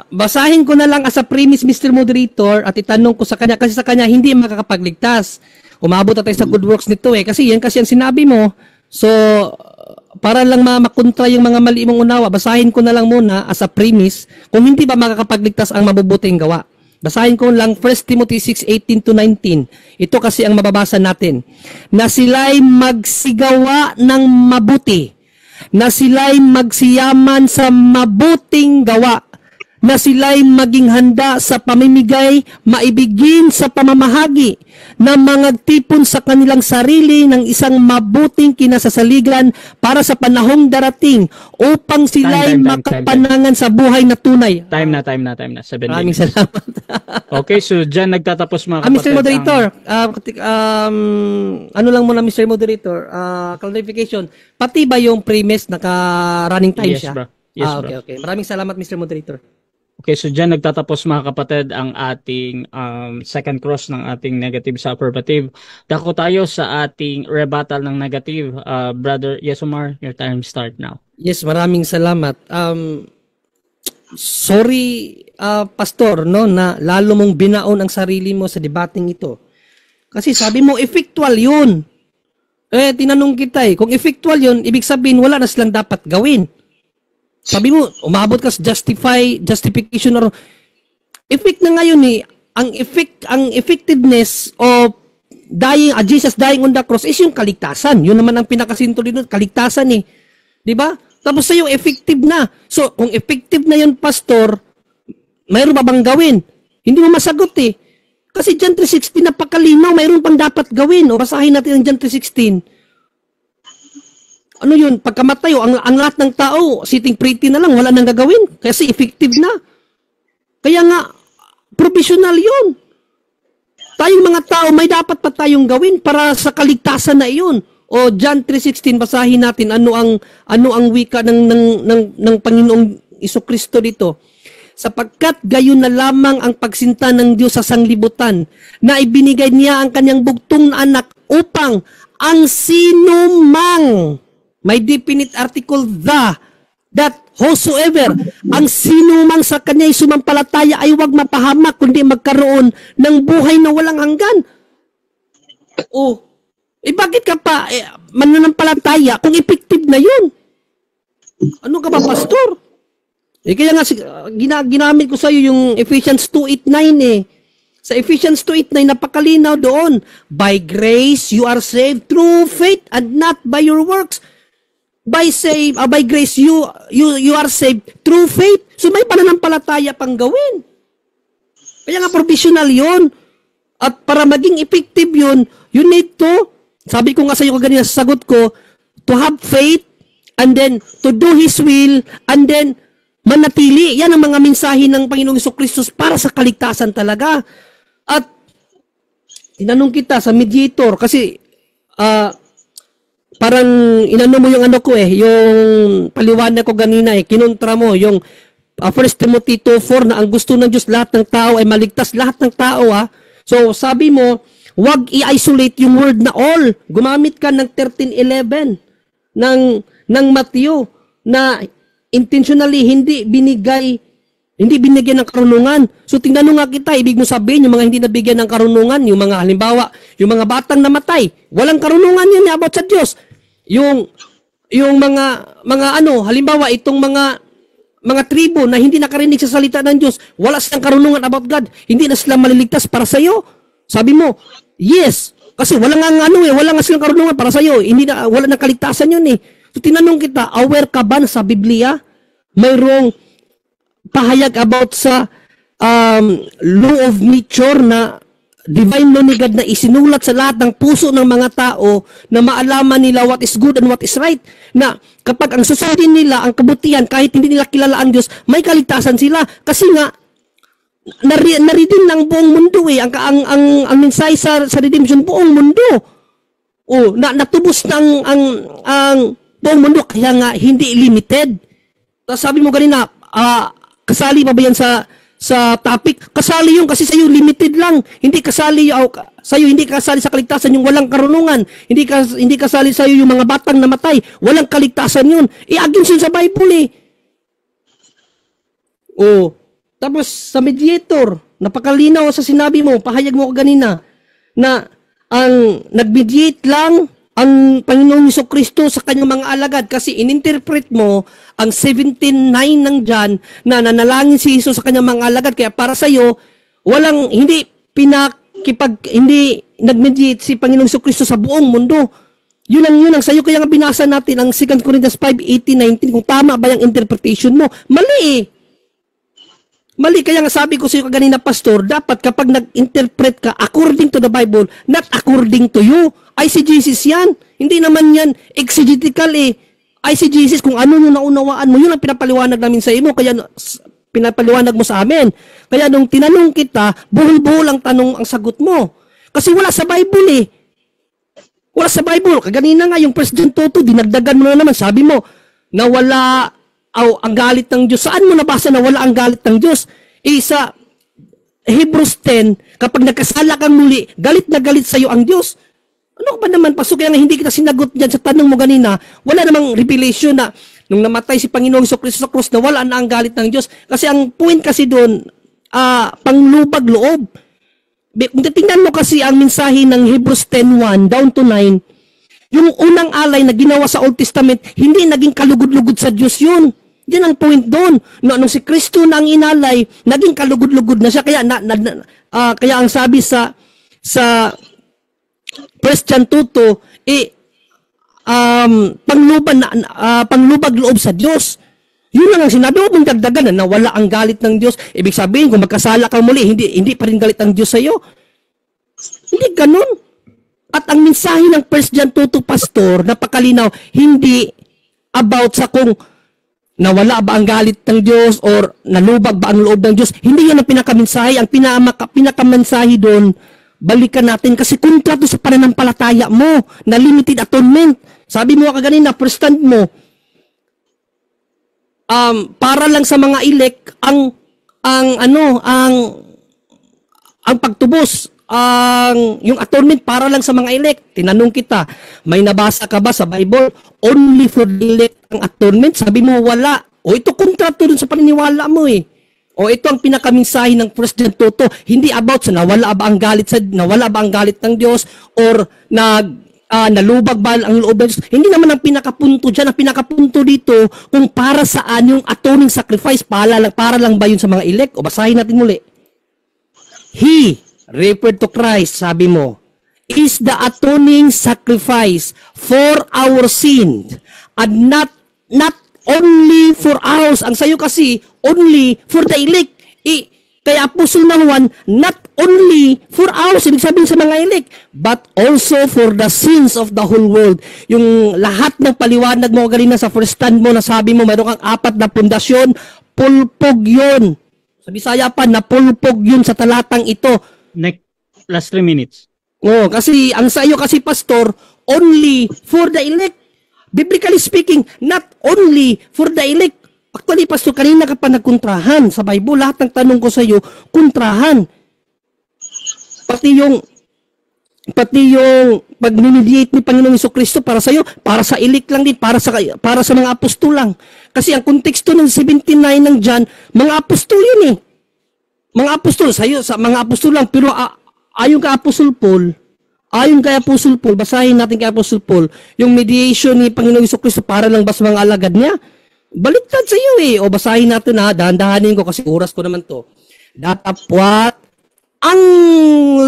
Basahin ko na lang as a premise, Mr. Moderator, at itanong ko sa kanya, kasi sa kanya hindi makakapagligtas. Umabot na tayo sa good works nito eh, kasi yan kasi ang sinabi mo. So, para lang makontra yung mga mali mong unawa, basahin ko na lang muna as a premise, kung hindi ba makakapagligtas ang mabubuting gawa. Basahin ko lang 1 Timothy 6:18-19. Ito kasi ang mababasa natin. Na sila'y magsigawa ng mabuti, na sila'y magsiyaman sa mabuting gawa, na sila'y maging handa sa pamimigay, maibigin sa pamamahagi, na mangagtipon sa kanilang sarili ng isang mabuting kinasasaligan para sa panahong darating upang sila'y Time. makapanangan sa buhay na tunay. Time na. 7 Maraming minutes. salamat. Okay, so dyan nagtatapos mga kapatid. Mr. Moderator, ano lang muna Mr. Moderator, clarification, pati ba yung premise naka-running time Yes, siya? bro. Yes, bro. Okay. Maraming salamat Mr. Moderator. Okay, so dyan nagtatapos mga kapatid ang ating second cross ng ating negative sa affirmative. Dako tayo sa ating rebuttal ng negative. Brother Yesomar, your time start now. Yes, maraming salamat. Sorry, Pastor, no, na lalo mong binaon ang sarili mo sa debating ito. Kasi sabi mo, effectual yun. Tinanong kita kung effectual yun, ibig sabihin wala na silang dapat gawin. Sabi mo, umabot ka sa justification or effect na ngayon ang effectiveness of Jesus dying on the cross is yung kaligtasan. Yun naman ang pinakasinto dito, kaligtasan 'Di ba? Tapos sa'yo, effective na. So, kung effective na yun, Pastor, mayroon pa bang gawin? Hindi mo masagot Kasi John 3:16 napakalinaw, mayroon pang dapat gawin. O basahin natin ang John 3:16. Ano yun? Pagkamatay, ang lahat ng tao, sitting pretty na lang, wala nang gagawin. Kasi effective na. Kaya nga, provisional yun. Tayong mga tao, may dapat pa tayong gawin para sa kaligtasan na iyon. O John 3:16, basahin natin ano ang wika ng Panginoong Isukristo dito. Sapagkat gayon na lamang ang pagsinta ng Diyos sa sanglibutan, na ibinigay niya ang kanyang bugtong na anak upang ang sinumang, may definite article that whosoever, ang sinumang sa kanya'y sumampalataya ay huwag mapahamak, kundi magkaroon ng buhay na walang hanggan. Bakit ka pa mananampalataya kung effective na yun? Ano ka ba, Pastor? Kaya nga, ginamit ko sa iyo yung Ephesians 2:8-9 Sa Ephesians 2:8-9, napakalinaw doon. By grace, you are saved through faith and not by your works. By grace, you are saved through faith. So may pananampalataya pang gawin. Kaya nga, provisional yun. At para maging effective yun, you need to, sabi ko nga sa iyo kanina sa sagot ko, to have faith, and then to do His will, and then manatili. Yan ang mga mensahe ng Panginoong Jesucristo para sa kaligtasan talaga. At tinanong kita sa mediator, kasi parang inano mo yung yung paliwanag ko ganina kinontra mo yung 1 Timothy 2:4 na ang gusto ng Diyos lahat ng tao ay maligtas, lahat ng tao So sabi mo, wag i-isolate yung word na all. Gumamit ka ng 13:11 ng Matthew na intentionally hindi binigyan ng karunungan. So tingnan nga kita, ibig mo sabihin yung mga hindi nabigyan ng karunungan, yung mga halimbawa, yung mga batang namatay, walang karunungan yun about sa Diyos. Yung mga halimbawa itong mga tribo na hindi nakarinig sa salita ng Diyos, wala silang karunungan about God, hindi na sila maliligtas para sa iyo. Sabi mo, yes, kasi wala nga silang karunungan para sa iyo, wala nang kaligtasan yun So tinanong kita, aware ka ba sa Biblia? Mayroong pahayag about sa law of nature na divine law ni God na isinulat sa lahat ng puso ng mga tao na maalaman nila what is good and what is right. Na kapag ang susundin nila ang kabutihan kahit hindi nila kilala ang Diyos, may kaligtasan sila. Kasi nga, na-redeem ng buong mundo ang mensahe sa redemption buong mundo. Natubos ng ang buong mundo, kaya nga hindi limited. Tapos sabi mo kanina, kasali pa ba yan sa topic? Kasali yun kasi sa'yo limited lang. Hindi kasali sa kaligtasan yung walang karunungan. Hindi kasali sa'yo yung mga batang namatay. Walang kaligtasan yun. Against yun sa Bible Tapos sa mediator, napakalinaw sa sinabi mo, pahayag mo kanina, na ang nag-mediate lang ang Panginoong Jesucristo sa kanyang mga alagad kasi ininterpret mo ang 17:9 ng John na nanalangin si Jesus sa kanyang mga alagad. Kaya para sa iyo, hindi nag-mediate si Panginoong Jesucristo sa buong mundo. Yun ang sa'yo. Kaya nga binasa natin ang 2 Corinthians 5:18-19. Kung tama ba yung interpretation mo? Mali eh. Mali. Kaya nga sabi ko sa'yo kanina, Pastor, dapat kapag nag-interpret ka according to the Bible, not according to you. ICGCs yan. Hindi naman yan exegetical eh. ICGCs, kung ano yung naunawaan mo, yun ang pinapaliwanag namin sa iyo. Kaya pinapaliwanag mo sa amin. Kaya nung tinanong kita, buhol-buhol ang tanong ang sagot mo. Kasi wala sa Bible eh. Wala sa Bible. Kaganina nga, yung President Toto, dinagdagan mo na naman. Sabi mo, nawala ang galit ng Diyos. Saan mo nabasa na wala ang galit ng Diyos? Sa Hebrews 10, kapag nagkasala kang muli, galit na galit sa iyo ang Diyos. Ano ba naman, Pastor? Kaya nga hindi kita sinagot dyan sa tanong mo ganina. Wala namang revelation na nung namatay si Panginoong Jesucristo sa krus, nawala na ang galit ng Diyos. Kasi ang point kasi doon, panglubag loob. Kung titingnan mo kasi ang mensahe ng Hebrews 10:1 down to 9, yung unang alay na ginawa sa Old Testament, hindi naging kalugod-lugod sa Diyos yun. Yan ang point doon. No, nung si Kristo na ang inalay, naging kalugod-lugod na siya. Kaya, kaya ang sabi sa 1 John 2:2, panglubag loob sa Diyos. Yun lang ang sinabi mo, mong dagdagan na nawala ang galit ng Diyos. Ibig sabihin, kung magkasala kang muli, hindi pa rin galit ang Diyos sa iyo. Hindi ganun. At ang mensahe ng 1 John 2:2, Pastor, napakalinaw, hindi about sa kung nawala ba ang galit ng Diyos or nalubag ba ang loob ng Diyos. Hindi yan ang pinakamensahe. Ang pinakamensahe doon, balikan natin kasi kontra to sa pananampalataya mo na limited atonement. Sabi mo kaganina, first stand mo, para lang sa mga elect ang pagtubos, yung atonement para lang sa mga elect. Tinanong kita, may nabasa ka ba sa Bible only for the elect ang atonement? Sabi mo wala. O ito kontrato dun sa paniniwala mo eh. O ito ang pinakaminsahe ng First John 2:2, hindi about sa nawala ba ang galit ng Diyos or nalubag ba ang loob ng Diyos. Hindi naman ang pinakapunto dyan. Ang pinakapunto dito, kung para saan yung atoning sacrifice, para lang ba yun sa mga elect? O basahin natin muli. He, referred to Christ, sabi mo, is the atoning sacrifice for our sin and not only for ours. Ang sayo kasi, only for the elect. Kaya Apostol na Juan, not only for ours, ibig sabihin sa mga elect, but also for the sins of the whole world. Yung lahat ng paliwanag mo kanina sa first stand mo, na sabi mo, mayroon kang 4 na pundasyon, pulpog yun. Sa Bisaya pa, napulpog yun sa talatang ito. Next, last 3 minutes. Oh, kasi ang sa iyo kasi, Pastor, only for the elect. Biblically speaking, not only for the elect. Actually, Pastor, kanina ka pa nagkontrahan sa Bible. Lahat ng tanong ko sa iyo, kontrahan. Pati yung pag-mediate ni Panginoong Jesucristo para sa iyo, para sa elect lang din, para sa mga apostol lang. Kasi ang konteksto ng 79 ng John, mga apostol yun eh. Mga apostol, sa iyo, sa mga apostol lang. Pero ayon kay Apostol Paul, basahin natin kay Apostol Paul, yung mediation ni Panginoong Jesucristo para lang ba sa mga alagad niya? Baliktad sa iyo eh. O basahin natin ha, dahan-dahanin ko kasi oras ko naman to. Datapwat ang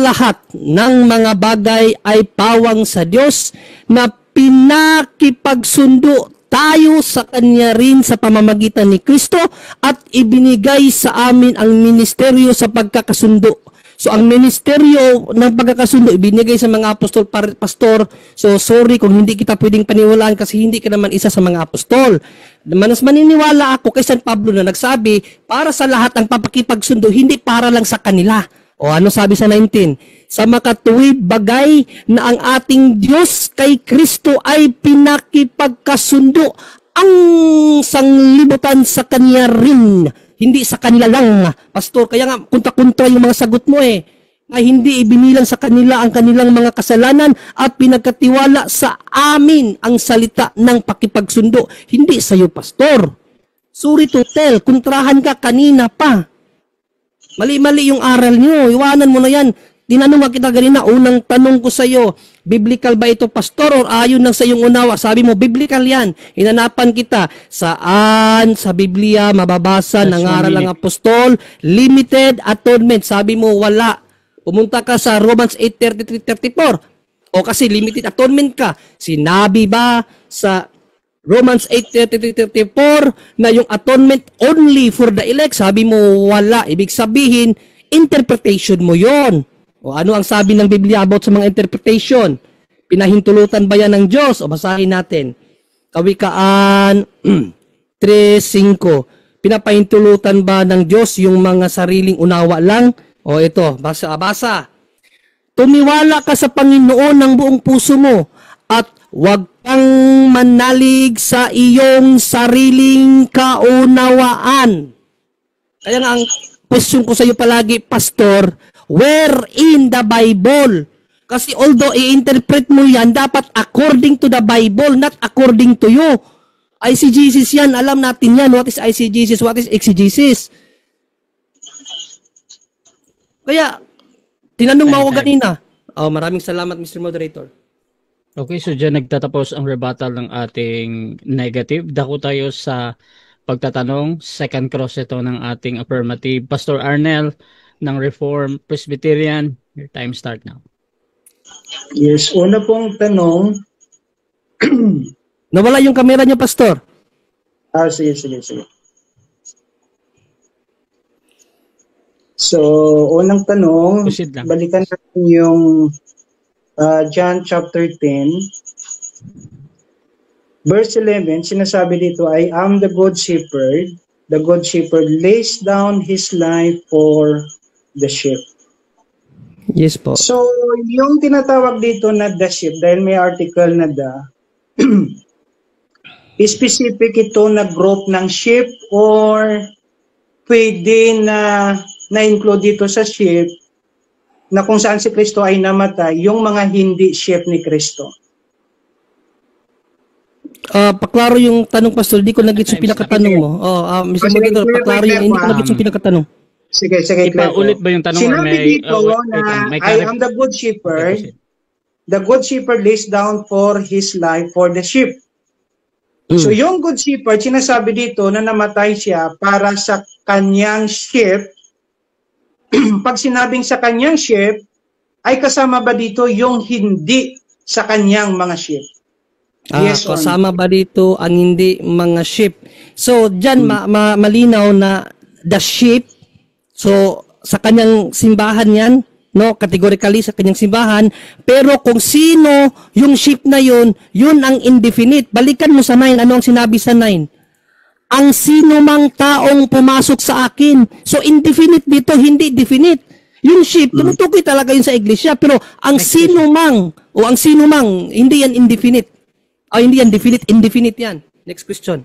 lahat ng mga bagay ay pawang sa Diyos na pinakipagsundo tayo sa Kanya rin sa pamamagitan ni Kristo at ibinigay sa amin ang ministeryo sa pagkakasundo. So, ang ministeryo ng pagkakasundo, ibinigay sa mga apostol, pastor. So, sorry kung hindi kita pwedeng paniwalaan kasi hindi ka naman isa sa mga apostol. Mas maniniwala ako kay San Pablo na nagsabi, para sa lahat ang papakipagsundo, hindi para lang sa kanila. O ano sabi sa 19? Sa makatuwid bagay na ang ating Diyos kay Kristo ay pinakipagkasundo ang sanglibutan sa Kanya rin. Hindi sa kanila lang, Pastor. Kaya nga, kontra-kontra yung mga sagot mo eh. Ay hindi ibinilang sa kanila ang kanilang mga kasalanan at pinagkatiwala sa amin ang salita ng pakipagsundo. Hindi sa iyo, Pastor. Sorry to tell, kontrahan ka kanina pa. Mali-mali yung aral nyo. Iwanan mo na yan. Tinanong nga kita ganina, unang tanong ko sa iyo, biblical ba ito, Pastor, or ayon lang sa iyong unawa? Sabi mo, biblical yan. Hinanapan kita, saan sa Biblia mababasa ng aral ng apostol, limited atonement? Sabi mo, wala. Pumunta ka sa Romans 8:33-34. O kasi limited atonement ka. Sinabi ba sa Romans 8:33-34 na yung atonement only for the elect? Sabi mo wala. Ibig sabihin, interpretation mo yon. O ano ang sabi ng Biblia about sa mga interpretation? Pinahintulutan ba yan ng Diyos? O basahin natin. Kawikaan 3:5. Pinapahintulutan ba ng Diyos yung mga sariling unawa lang? O ito, basa. Tumiwala ka sa Panginoon ng buong puso mo at huwag kang manalig sa iyong sariling kaunawaan. Kaya nga ang question ko sa iyo palagi, Pastor, where in the Bible? Kasi although i-interpret mo yan, dapat according to the Bible, not according to you. ICGCs yan, alam natin yan. What is ICGCs? What is exegesis? Kaya, tinanong mo ako kanina. Oh, maraming salamat, Mr. Moderator. Okay, so dyan nagtatapos ang rebuttal ng ating negative. Dako tayo sa pagtatanong. Second cross ito ng ating affirmative. Pastor Arnel ng Reformed Presbyterian, your time start now. Yes, una pong tanong. Nawala yung kamera niyo, Pastor. Sige. So, unang tanong, Proceed lang. balikan natin yung John chapter 10, verse 11, sinasabi dito, I am the good shepherd. The good shepherd lays down his life for the sheep. Yes po. So, yung tinatawag dito na the sheep, dahil may article na the, specific ito na group ng sheep or pwede na-include dito sa sheep na kung saan si Kristo ay namatay, yung mga hindi sheep ni Kristo. Paklaro yung tanong, Pastor. Di ko nag-gets yung pinakatanong mo. Mr. Moderator, paklaro yung hindi ko nag-gets yung pinakatanong. Sige, Ulit ba yung tanong? Sinabi dito na I am the good shepherd. The good shepherd lays down for his life for the sheep. So yung good shepherd, sinasabi dito na namatay siya para sa kanyang sheep. Pag sinabing sa kanyang sheep, ay kasama ba dito yung hindi sa kanyang mga sheep? Yes, kasama ba dito ang hindi mga sheep? So, dyan malinaw na the sheep, so sa kanyang simbahan yan, no, categorically sa kanyang simbahan, pero kung sino yung sheep na yun ang indefinite. Balikan mo sa 9, ano ang sinabi sa 9? Ang sino mang taong pumasok sa akin. So indefinite dito, hindi definite. Yung sheep, tumutukoy talaga yun sa iglesia, pero ang sino mang, hindi yan indefinite. Hindi yan definite, indefinite yan. Next question.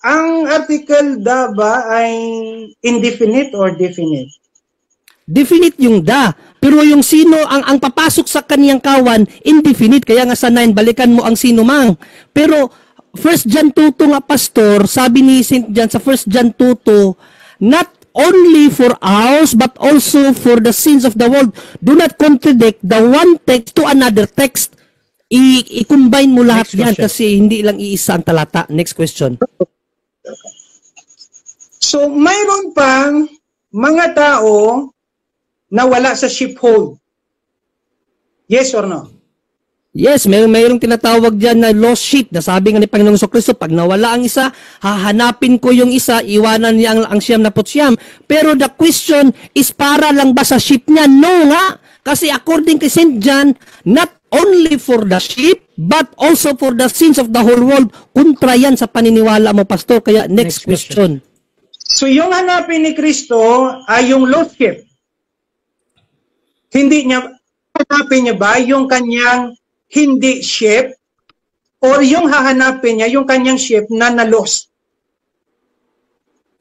Ang article da ba ay indefinite or definite? Definite yung da. Pero yung sino ang papasok sa kaniyang kawan, indefinite. Kaya nga sa 9, balikan mo ang sino mang. Pero 1 John 2:2 nga, Pastor, sabi ni St. John sa 1 John 2:2, not only for ours, but also for the sins of the world. Do not contradict the one text to another text. I-combine mo lahat yan kasi hindi lang iisa ang talata. Next question. So, mayroon pang mga tao na wala sa sheepfold. Yes or no? Yes, mayroong tinatawag dyan na lost sheep. Nasabi nga ni Panginoong Kristo, pag nawala ang isa, hahanapin ko yung isa, iwanan niya ang siyam na putsyam. Pero the question is, para lang ba sa sheep niya? No nga. Kasi according to St. John, not only for the sheep, but also for the sins of the whole world. Kontra yan sa paniniwala mo, Pastor. Kaya next question. So yung hanapin ni Kristo ay yung lost sheep. Hanapin niya ba yung kanyang hindi sheep or yung hahanapin niya yung kanyang sheep na na-lost?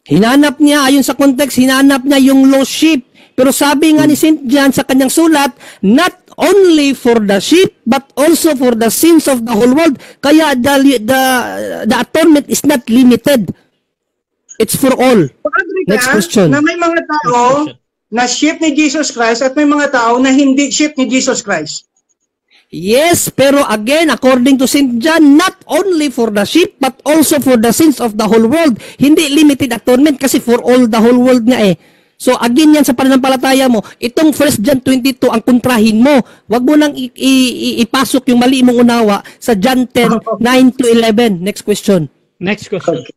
Hinanap niya, ayon sa context, hinanap niya yung lost sheep. Pero sabi nga ni St. John sa kanyang sulat, not only for the sheep, but also for the sins of the whole world. Kaya the atonement is not limited. It's for all. Next question. Na may mga tao na sheep ni Jesus Christ at may mga tao na hindi sheep ni Jesus Christ. Yes, pero again, according to St. John, not only for the sheep, but also for the sins of the whole world. Hindi limited atonement kasi for all the whole world nga eh. So again yan sa pananampalataya mo, itong 1 John 22 ang kontrahin mo. Wag mo nang ipasok yung mali mong unawa sa John 10, 9 to 11. Next question. Next question.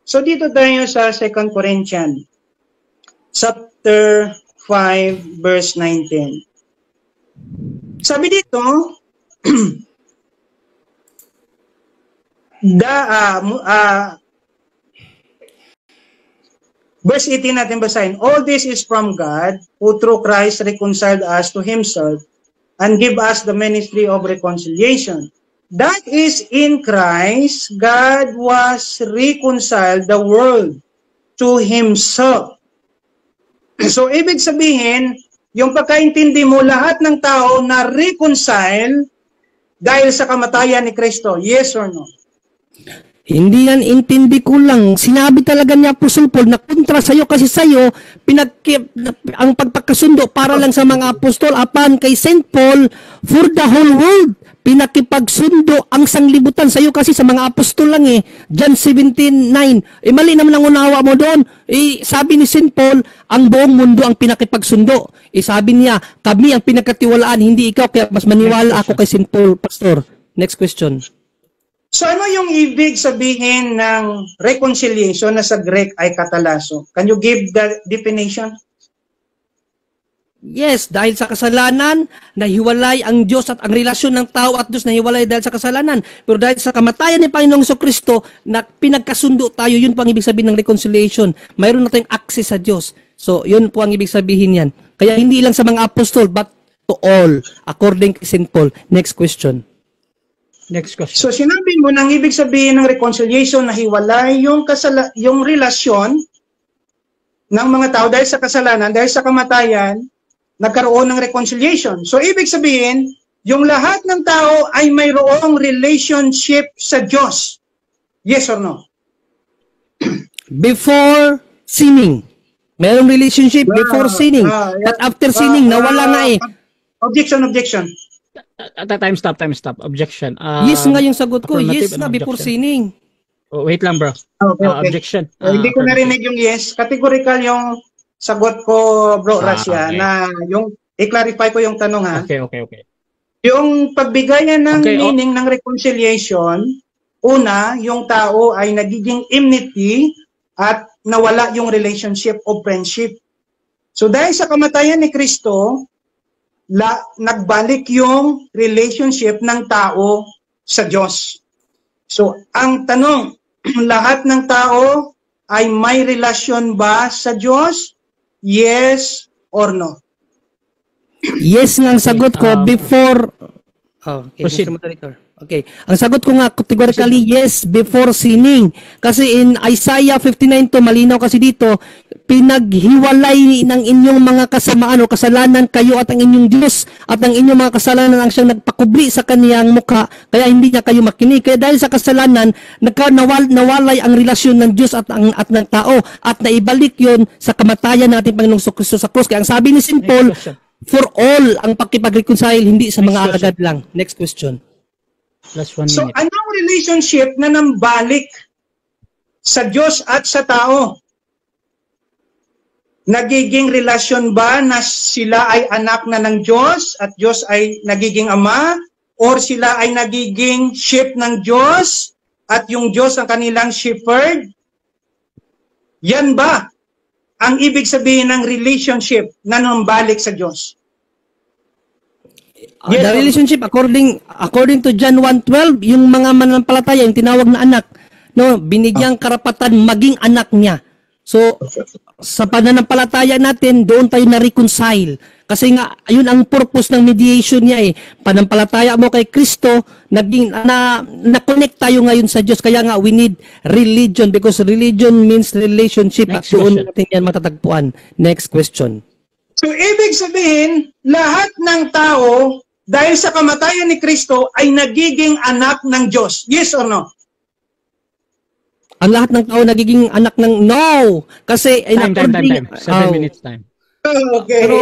So dito tayo sa 2 Corinthians chapter 5 verse 19. Sabi dito, verse 18 natin basahin. All this is from God, who through Christ reconciled us to himself and give us the ministry of reconciliation. That is, in Christ, God was reconciled the world to himself. So, ibig sabihin, yung pagkaintindi mo, lahat ng tao na reconcile dahil sa kamatayan ni Kristo. Yes or no? Hindi yan, intindi ko lang. Sinabi talaga ni Apostle Paul na kontra sa'yo kasi sa'yo, ang pagpagkasundo para lang sa mga apostol, apan kay St. Paul, for the whole world, pinakipagsundo ang sanglibutan sa'yo kasi sa mga apostol lang eh. John 17:9. Mali naman ang unawa mo doon. Sabi ni St. Paul, ang buong mundo ang pinakipagsundo. Sabi niya, kami ang pinakatiwalaan, hindi ikaw, kaya mas maniwala ako kay St. Paul, Pastor. Next question. So ano yung ibig sabihin ng reconciliation na sa Greek ay katalaso? Can you give the definition? Yes, dahil sa kasalanan, nahiwalay ang Diyos at ang relasyon ng tao at Diyos nahiwalay dahil sa kasalanan. Pero dahil sa kamatayan ni Panginoong Jesucristo, na pinagkasundo tayo, yun po ang ibig sabihin ng reconciliation. Mayroon na tayong access sa Diyos. So, yun po ang ibig sabihin yan. Kaya hindi lang sa mga apostol, but to all, according to St. Paul. Next question. Next question. So sinabi mo nang ibig sabihin ng reconciliation na hiwalay yung relasyon ng mga tao dahil sa kasalanan, dahil sa kamatayan, nagkaroon ng reconciliation. So ibig sabihin, yung lahat ng tao ay mayroong relationship sa Diyos. Yes or no? Before sinning. Mayroong relationship before sinning. But after sinning, nawala nga eh. Objection. Time stop. Objection. Yes nga yung sagot ko. Yes nga before sinning. Oh, wait lang, bro. Okay. Objection. Hindi ko narinig yung yes. Categorical yung sagot ko, bro Rasya, okay. na yung i-clarify ko yung tanong ha. Okay. Yung pagbigayan ng meaning ng reconciliation, una, yung tao ay nagiging enmity at nawala yung relationship of friendship. So dahil sa kamatayan ni Kristo, nagbalik yung relationship ng tao sa Diyos. So ang tanong, lahat ng tao ay may relasyon ba sa Diyos? Yes or no? Yes nga ang sagot ko before... Proceed. Okay. Ang sagot ko nga categorically yes before sinning. Kasi in Isaiah 59 to malinaw kasi dito, pinaghiwalay ng inyong mga kasamaan o kasalanan kayo at ang inyong Diyos at ang inyong mga kasalanan ang siyang nagpakubli sa kaniyang mukha kaya hindi niya kayo makinig. Kaya dahil sa kasalanan, nawalay ang relasyon ng Diyos at ng tao at naibalik yon sa kamatayan natin Panginoong Kristo sa krus. Kaya ang sabi ni St. Paul, for all ang pakipag-reconcile, hindi sa mga alagad lang. Next question. Last 1 minute. So anong relationship na nambalik sa Diyos at sa tao? Nagiging relasyon ba na sila ay anak na ng Diyos at Diyos ay nagiging ama? Or sila ay nagiging sheep ng Diyos at yung Diyos ang kanilang shepherd? Yan ba ang ibig sabihin ng relationship na nambalik sa Diyos? The relationship according to John 1:12, yung mga mananampalataya, yung tinawag na anak, no, binigyang karapatan maging anak niya. So sa pananampalataya natin, doon tayo na-reconcile. Kasi nga, ayun ang purpose ng mediation niya eh. Panampalataya mo kay Kristo, na-connect tayo ngayon sa Diyos. Kaya nga, we need religion because religion means relationship. At doon natin yan matatagpuan. Next question. So, ibig sabihin, lahat ng tao, dahil sa kamatayan ni Kristo, ay nagiging anak ng Diyos. Yes or no? Ang lahat ng tao nagiging anak ng no. Kasi time. 7 minutes time. Okay. Pero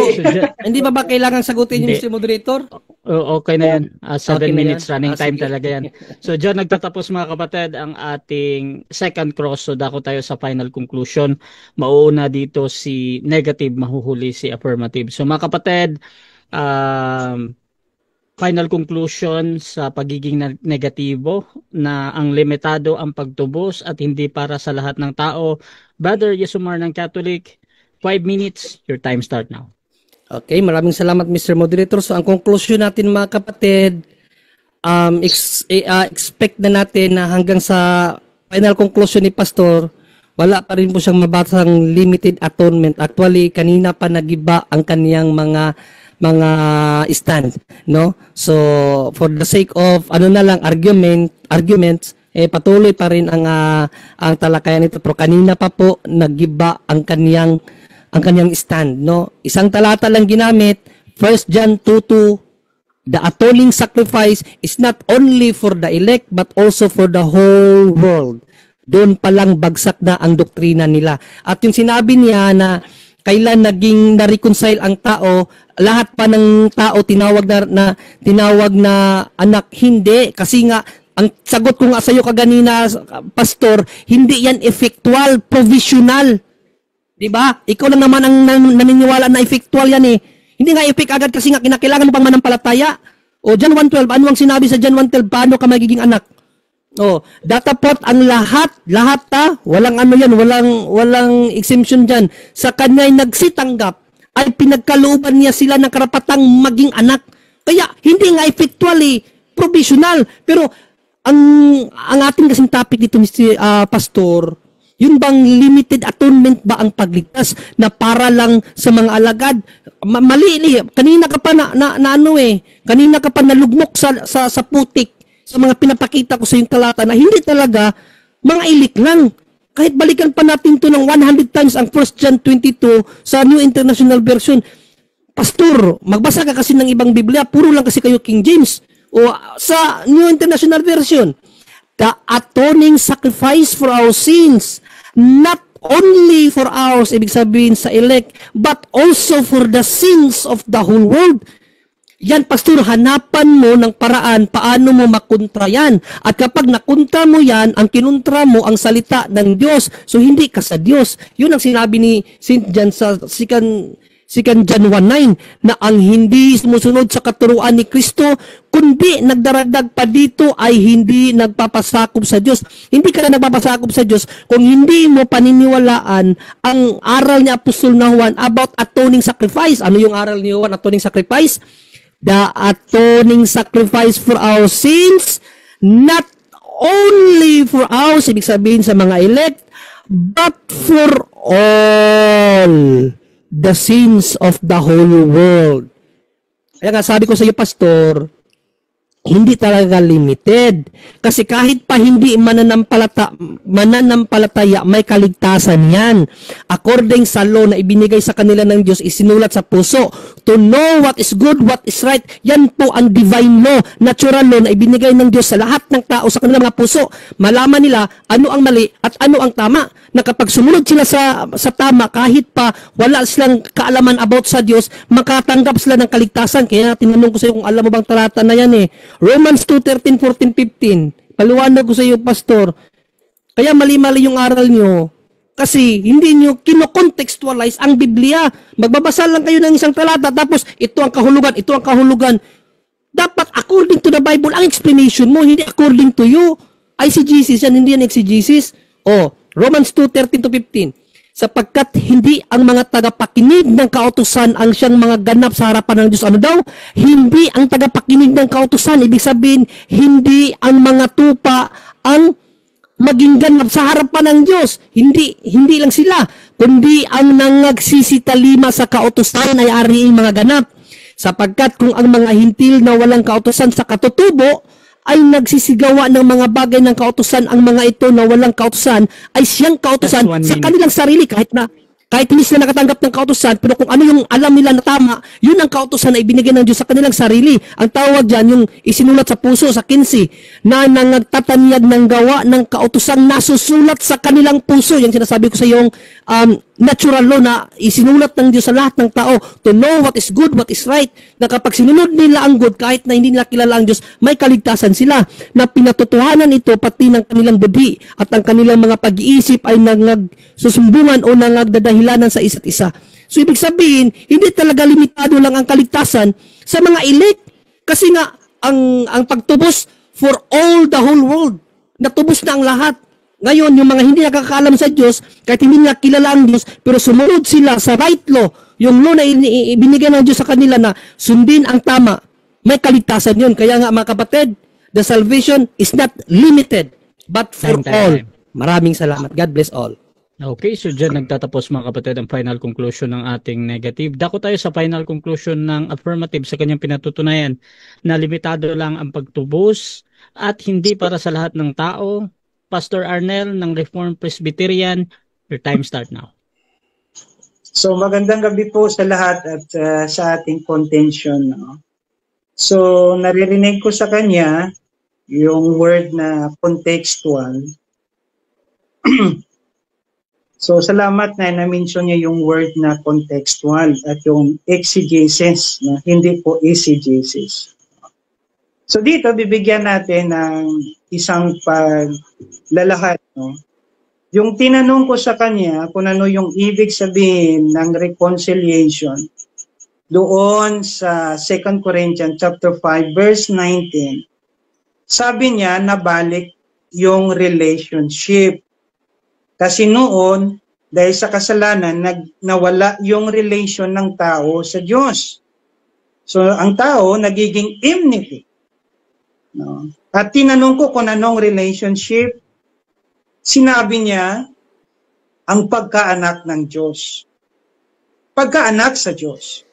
hindi ba kailangan sagutin yung Hindi. Mr. Moderator? Okay na yan. 7 Okay na minutes yan? running time Sige. talaga yan. So dyan nagtatapos mga kapatid ang ating second cross. So dako tayo sa final conclusion. Mauuna dito si negative, mahuhuli si affirmative. So mga kapatid, final conclusion sa pagiging negatibo na ang limitado ang pagtubos at hindi para sa lahat ng tao. Brother Yesumar ng Catholic, 5 minutes, your time start now. Okay, maraming salamat Mr. Moderator. So ang conclusion natin mga kapatid, expect na natin na hanggang sa final conclusion ni Pastor, wala pa rin po siyang mabasang limited atonement. Actually, kanina pa nagiba ang kaniyang mga stand, no? So for the sake of arguments, patuloy pa rin ang talakayan nito. Pero kanina pa po nagiba ang kaniyang stand, no? Isang talata lang ginamit, 1 John 2:2, the atoning sacrifice is not only for the elect but also for the whole world. Doon pa lang bagsak na ang doktrina nila. At yung sinabi niya na kailan naging na-reconcile ang tao, lahat pa ng tao tinawag na anak, hindi. Kasi nga, ang sagot ko nga sa iyo kaganina, Pastor, hindi yan effectual, provisional. Diba? Ikaw lang naman ang naniniwala na effectual yan eh. Hindi nga effect agad kasi nga kinakailangan mo pang manampalataya. O John 1:12, ano ang sinabi sa John 1:12? Paano ka magiging anak? O, datapot ang lahat walang ano yan, walang exemption dyan. Sa kanya'y nagsitanggap, ay pinagkalooban niya sila ng karapatang maging anak. Kaya, hindi nga effectual eh, provisional. Pero, ang ating kasing topic dito, Pastor, yun bang limited atonement ba ang pagligtas na para lang sa mga alagad? Mali. Kanina ka pa kanina ka pa nalugmok sa putik sa mga pinapakita ko sa yung talata na hindi talaga mga ilik lang. Kahit balikan pa natin to ng 100 times ang 1 John 22 sa New International Version. Pastor, magbasa ka kasi ng ibang Biblia, puro lang kasi kayo King James. O sa New International Version, the atoning sacrifice for our sins, not only for ours, ibig sabihin sa elect, but also for the sins of the whole world. Yan, Pastor, hanapan mo ng paraan paano mo makontra yan. At kapag nakontra mo yan, ang kinontra mo ang salita ng Diyos. So, hindi ka sa Diyos. Yun ang sinabi ni St. John sa 2 John 1:9 na ang hindi sumusunod sa katuruan ni Kristo, kundi nagdaragdag pa dito ay hindi nagpapasakop sa Diyos. Hindi ka na nagpapasakop sa Diyos kung hindi mo paniniwalaan ang aral ni Apostol na Juan about atoning sacrifice. Ano yung aral ni Juan, atoning sacrifice? The atoning sacrifice for our sins, not only for ours, ibig sabihin sa mga elect, but for all the sins of the whole world. Kaya nga sabi ko sa iyo, Pastor, hindi talaga limited. Kasi kahit pa hindi mananampalataya, may kaligtasan yan. According sa law na ibinigay sa kanila ng Diyos, isinulat sa puso. To know what is good, what is right, yan po ang divine law, natural law na ibinigay ng Diyos sa lahat ng tao sa kanilang mga puso. Malaman nila ano ang mali at ano ang tama. Na kapag sumunod sila sa tama, kahit pa wala silang kaalaman about sa Diyos, makatanggap sila ng kaligtasan. Kaya tinanong ko sa iyo kung alam mo bang talata na yan eh. Romans 2:13, 14, 15. Paliwanag ko sa iyo, Pastor. Kaya mali-mali yung aral nyo. Kasi hindi nyo kino-contextualize ang Biblia. Magbabasa lang kayo ng isang talata, tapos ito ang kahulugan, ito ang kahulugan. Dapat according to the Bible, ang explanation mo, hindi according to you. Eisegesis yan, hindi yan exegesis. Romans 2:13 to 15. Sapagkat hindi ang mga tagapakinig ng kautusan ang siyang mga ganap sa harapan ng Diyos. Ano daw? Hindi ang tagapakinig ng kautusan. Ibig sabihin, hindi ang mga tupa ang maging ganap sa harapan ng Diyos. Hindi lang sila. Kundi ang nangagsisitalima sa kautusan ay ariing mga ganap. Sapagkat kung ang mga hintil na walang kautusan sa katutubo ay nagsisigawa ng mga bagay ng kautusan, ang mga ito na walang kautusan ay siyang kautusan sa kanilang sarili kahit hindi sila nakatanggap ng kautusan, pero kung ano yung alam nila na tama, yun ang kautusan na ibinigay ng Diyos sa kanilang sarili. Ang tawag dyan, yung isinulat sa puso, sa 15, na nangagtatanyag ng gawa ng kautusan nasusulat sa kanilang puso. Yung sinasabi ko sa yung natural law na isinulat ng Diyos sa lahat ng tao to know what is good, what is right, na kapag sinunod nila ang good, kahit na hindi nila kilala ang Diyos, may kaligtasan sila, na pinatotohanan ito pati ng kanilang budhi at ang kanilang mga pag-iisip ay nagsusumbungan o nagdadahilanan sa isa't isa. So ibig sabihin, hindi talaga limitado lang ang kaligtasan sa mga elect, kasi nga ang pagtubos for all the whole world, natubos na ang lahat. Ngayon, yung mga hindi nakakaalam sa Diyos, kahit hindi nila kilala ang Diyos, pero sumunod sila sa right law, yung law na ibinigay ng Diyos sa kanila na sundin ang tama, may kaligtasan yun. Kaya nga mga kapatid, the salvation is not limited, but for all. Maraming salamat. God bless all. Okay, so dyan nagtatapos mga kapatid ang final conclusion ng ating negative. Dako tayo sa final conclusion ng affirmative sa kanyang pinatutunayan na limitado lang ang pagtubos at hindi para sa lahat ng tao. Pastor Arnel ng Reformed Presbyterian, your time start now. So magandang gabi po sa lahat at sa ating contention. No? So naririnig ko sa kanya yung word na contextual. So salamat na na-mention niya yung word na contextual at yung exegesis, no? Hindi po eisegesis. So dito bibigyan natin ng isang paglalahad, no? Yung tinanong ko sa kanya kung ano yung ibig sabihin ng reconciliation doon sa 2 Corinthians chapter 5 verse 19. Sabi niya nabalik yung relationship. Kasi noon dahil sa kasalanan nawala yung relation ng tao sa Diyos. So ang tao nagiging enmity. No. At tinanong ko kung anong relationship, sinabi niya, ang pagkaanak ng Diyos. Pagkaanak sa Diyos.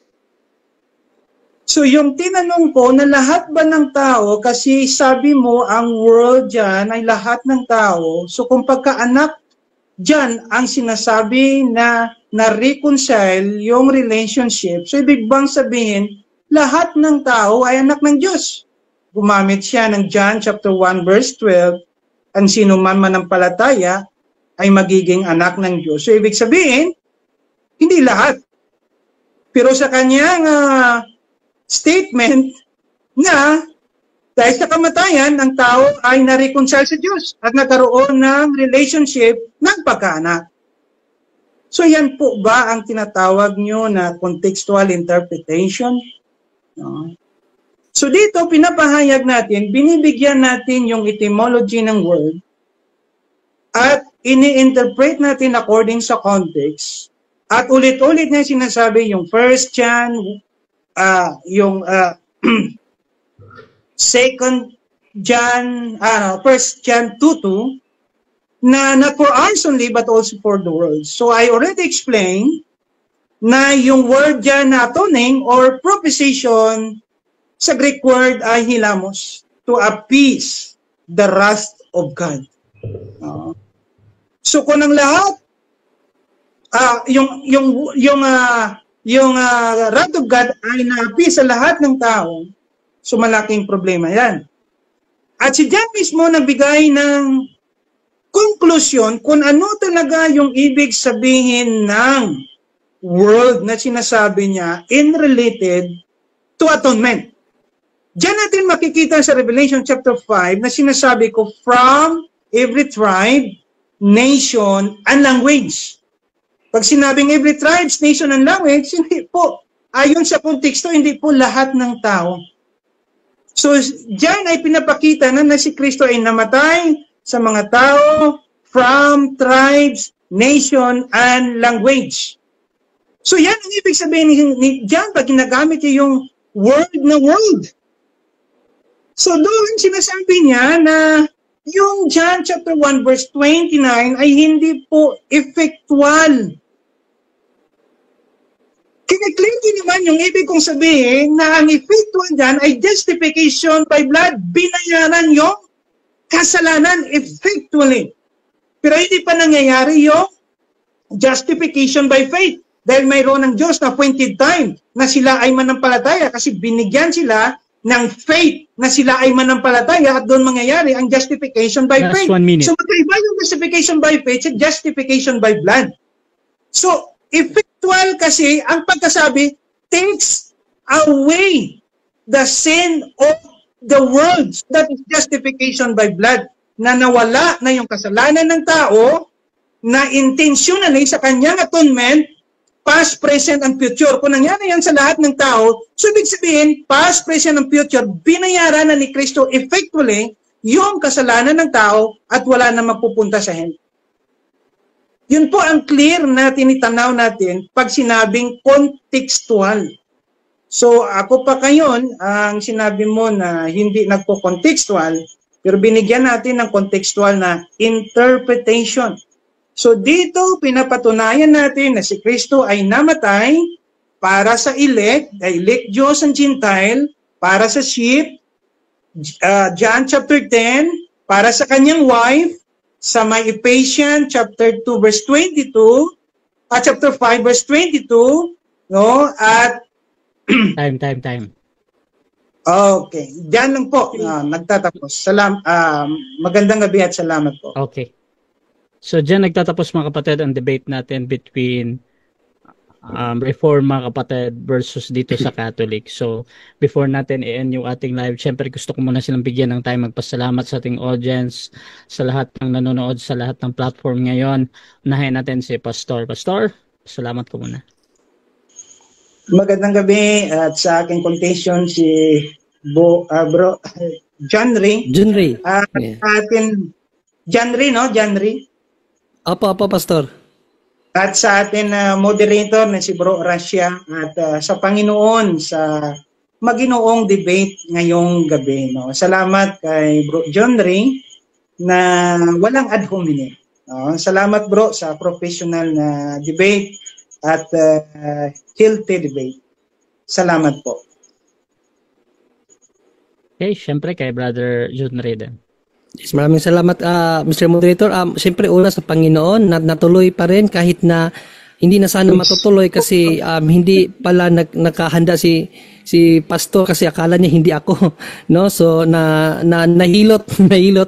So yung tinanong ko na lahat ba ng tao, kasi sabi mo ang world dyan ay lahat ng tao, so kung pagkaanak dyan ang sinasabi na na-reconcile yung relationship, so ibig bang sabihin, lahat ng tao ay anak ng Diyos. Gumamit siya ng John chapter 1 verse 12, ang sino man manampalataya ay magiging anak ng Diyos. So ibig sabihin, hindi lahat. Pero sa kanyang statement na dahil sa kamatayan, ang tao ay na-reconcile sa Diyos at nagkaroon ng relationship ng pagkaanak. So yan po ba ang tinatawag nyo na contextual interpretation? No? So dito, pinapahayag natin, binibigyan natin yung etymology ng word at ini-interpret natin according sa context. At ulit-ulit na sinasabi yung 1 John, yung 2 John, 1 John 2:2, na not for ours only but also for the world. So I already explained na yung word dyan na atoning or propitiation sa Greek word ay hilamos, to appease the wrath of God. So kung ang lahat, yung wrath of God ay na-appease sa lahat ng tao, so malaking problema yan. At si John mismo nagbigay ng konklusyon kung ano talaga yung ibig sabihin ng world na sinasabi niya in related to atonement. Diyan natin makikita sa Revelation chapter 5 na sinasabi ko from every tribe, nation, and language. Pag sinabing every tribe, nation, and language, hindi po. Ayon sa konteksto, hindi po lahat ng tao. So, diyan ay pinapakita na si Kristo ay namatay sa mga tao from tribes, nation, and language. So, yan ang ibig sabihin ni John pag ginagamit yung word na world. So doon sinasabi niya na yung John chapter 1 verse 29 ay hindi po effectual. Kiniklaim din naman yung ibig kong sabihin na ang effectual dyan ay justification by blood. Binayaran yung kasalanan effectually. Pero hindi pa nangyayari yung justification by faith. Dahil mayroon ng Diyos na appointed time na sila ay manampalataya kasi binigyan sila ng faith na sila ay manampalataya at doon mangyayari ang justification by faith. 1 minute. So magkaiba yung justification by faith sa justification by blood. So, effectual kasi, ang pagkasabi, takes away the sin of the world. That is justification by blood. Na nawala na yung kasalanan ng tao, na intentionally sa kanyang atonement, past, present, and future. Kung nangyari yan sa lahat ng tao, so ibig sabihin, past, present, and future, binayaran na ni Kristo effectively yung kasalanan ng tao at wala na mapupunta sa hell. Yun po ang clear na tinitanaw natin pag sinabing contextual. So ako pa ngayon, ang sinabi mo na hindi nagpo-contextual, pero binigyan natin ng contextual na interpretation. So dito pinapatunayan natin na si Kristo ay namatay para sa elect Diyos and Gentile, para sa sheep, John chapter 10, para sa kanyang wife, sa may Ephesians chapter 2 verse 22, chapter 5 verse 22, no? At Time. okay, diyan lang po nagtatapos. Magandang gabi at salamat po. Okay. So diyan nagtatapos mga kapatid ang debate natin between Reform mga kapatid versus dito sa Catholic. So before natin i-end yung ating live, syempre gusto ko muna silang bigyan ng time magpasalamat sa ating audience, sa lahat ng nanonood sa lahat ng platform ngayon. Unahin natin si Pastor. Pastor, salamat ko muna. Magandang gabi at sa aking contention si Bro John Ray. John Ray. Atin John Ray, no? John Ray. Opo, Pastor. At sa atin moderator na si Bro Russia at sa Panginoon sa maginoong debate ngayong gabi. No? Salamat kay Bro John Ray na walang ad hominem. No? Salamat bro sa professional na debate at healthy debate. Salamat po. Okay, syempre kay Brother John Ray din. Yes, maraming salamat Mr. Moderator. Siyempre una sa Panginoon na natuloy pa rin kahit na hindi na sana matutuloy kasi hindi pala nakahanda si pastor kasi akala niya hindi ako, no? So nahilot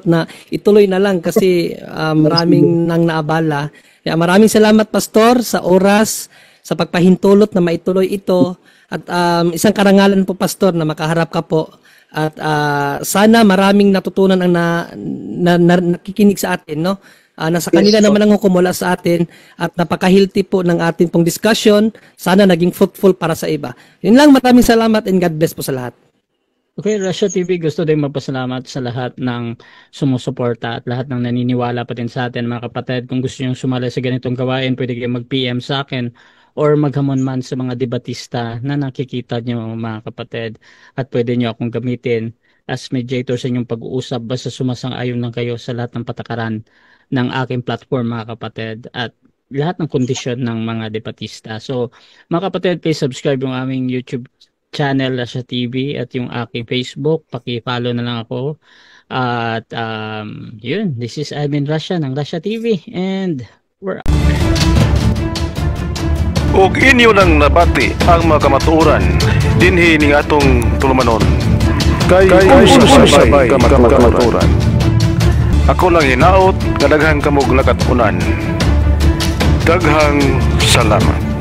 na ituloy na lang kasi maraming nang naabala. Kaya maraming salamat pastor sa oras, sa pagpahintulot na maituloy ito at isang karangalan po pastor na makaharap ka po. At sana maraming natutunan ang nakikinig sa atin, no? Nasa kanila naman ang hukumula sa atin at napaka-healthy po ng ating pong discussion. Sana naging fruitful para sa iba. Yun lang, maraming salamat and God bless po sa lahat. Okay, Russia TV, gusto din magpasalamat sa lahat ng sumusuporta at lahat ng naniniwala pa din sa atin mga kapatid. Kung gusto nyo sumali sa ganitong gawain, pwede kayo mag-PM sa akin or maghamon man sa mga debatista na nakikita nyo mga kapatid at pwede nyo akong gamitin as mediator sa inyong pag-uusap basta sumasang-ayon lang kayo sa lahat ng patakaran ng aking platform mga kapatid at lahat ng kondisyon ng mga debatista. So mga kapatid, please subscribe yung aming YouTube channel Russia TV at yung aking Facebook, paki-follow na lang ako at yun, this is Admin Russia ng Russia TV and we're ug inyo nang nabati ang mga kamatuoran dinhi ning atong tulumanon kay sabay kamatuoran. Ako lang hinaot nga daghang kamog nakatunan. Daghang salamat.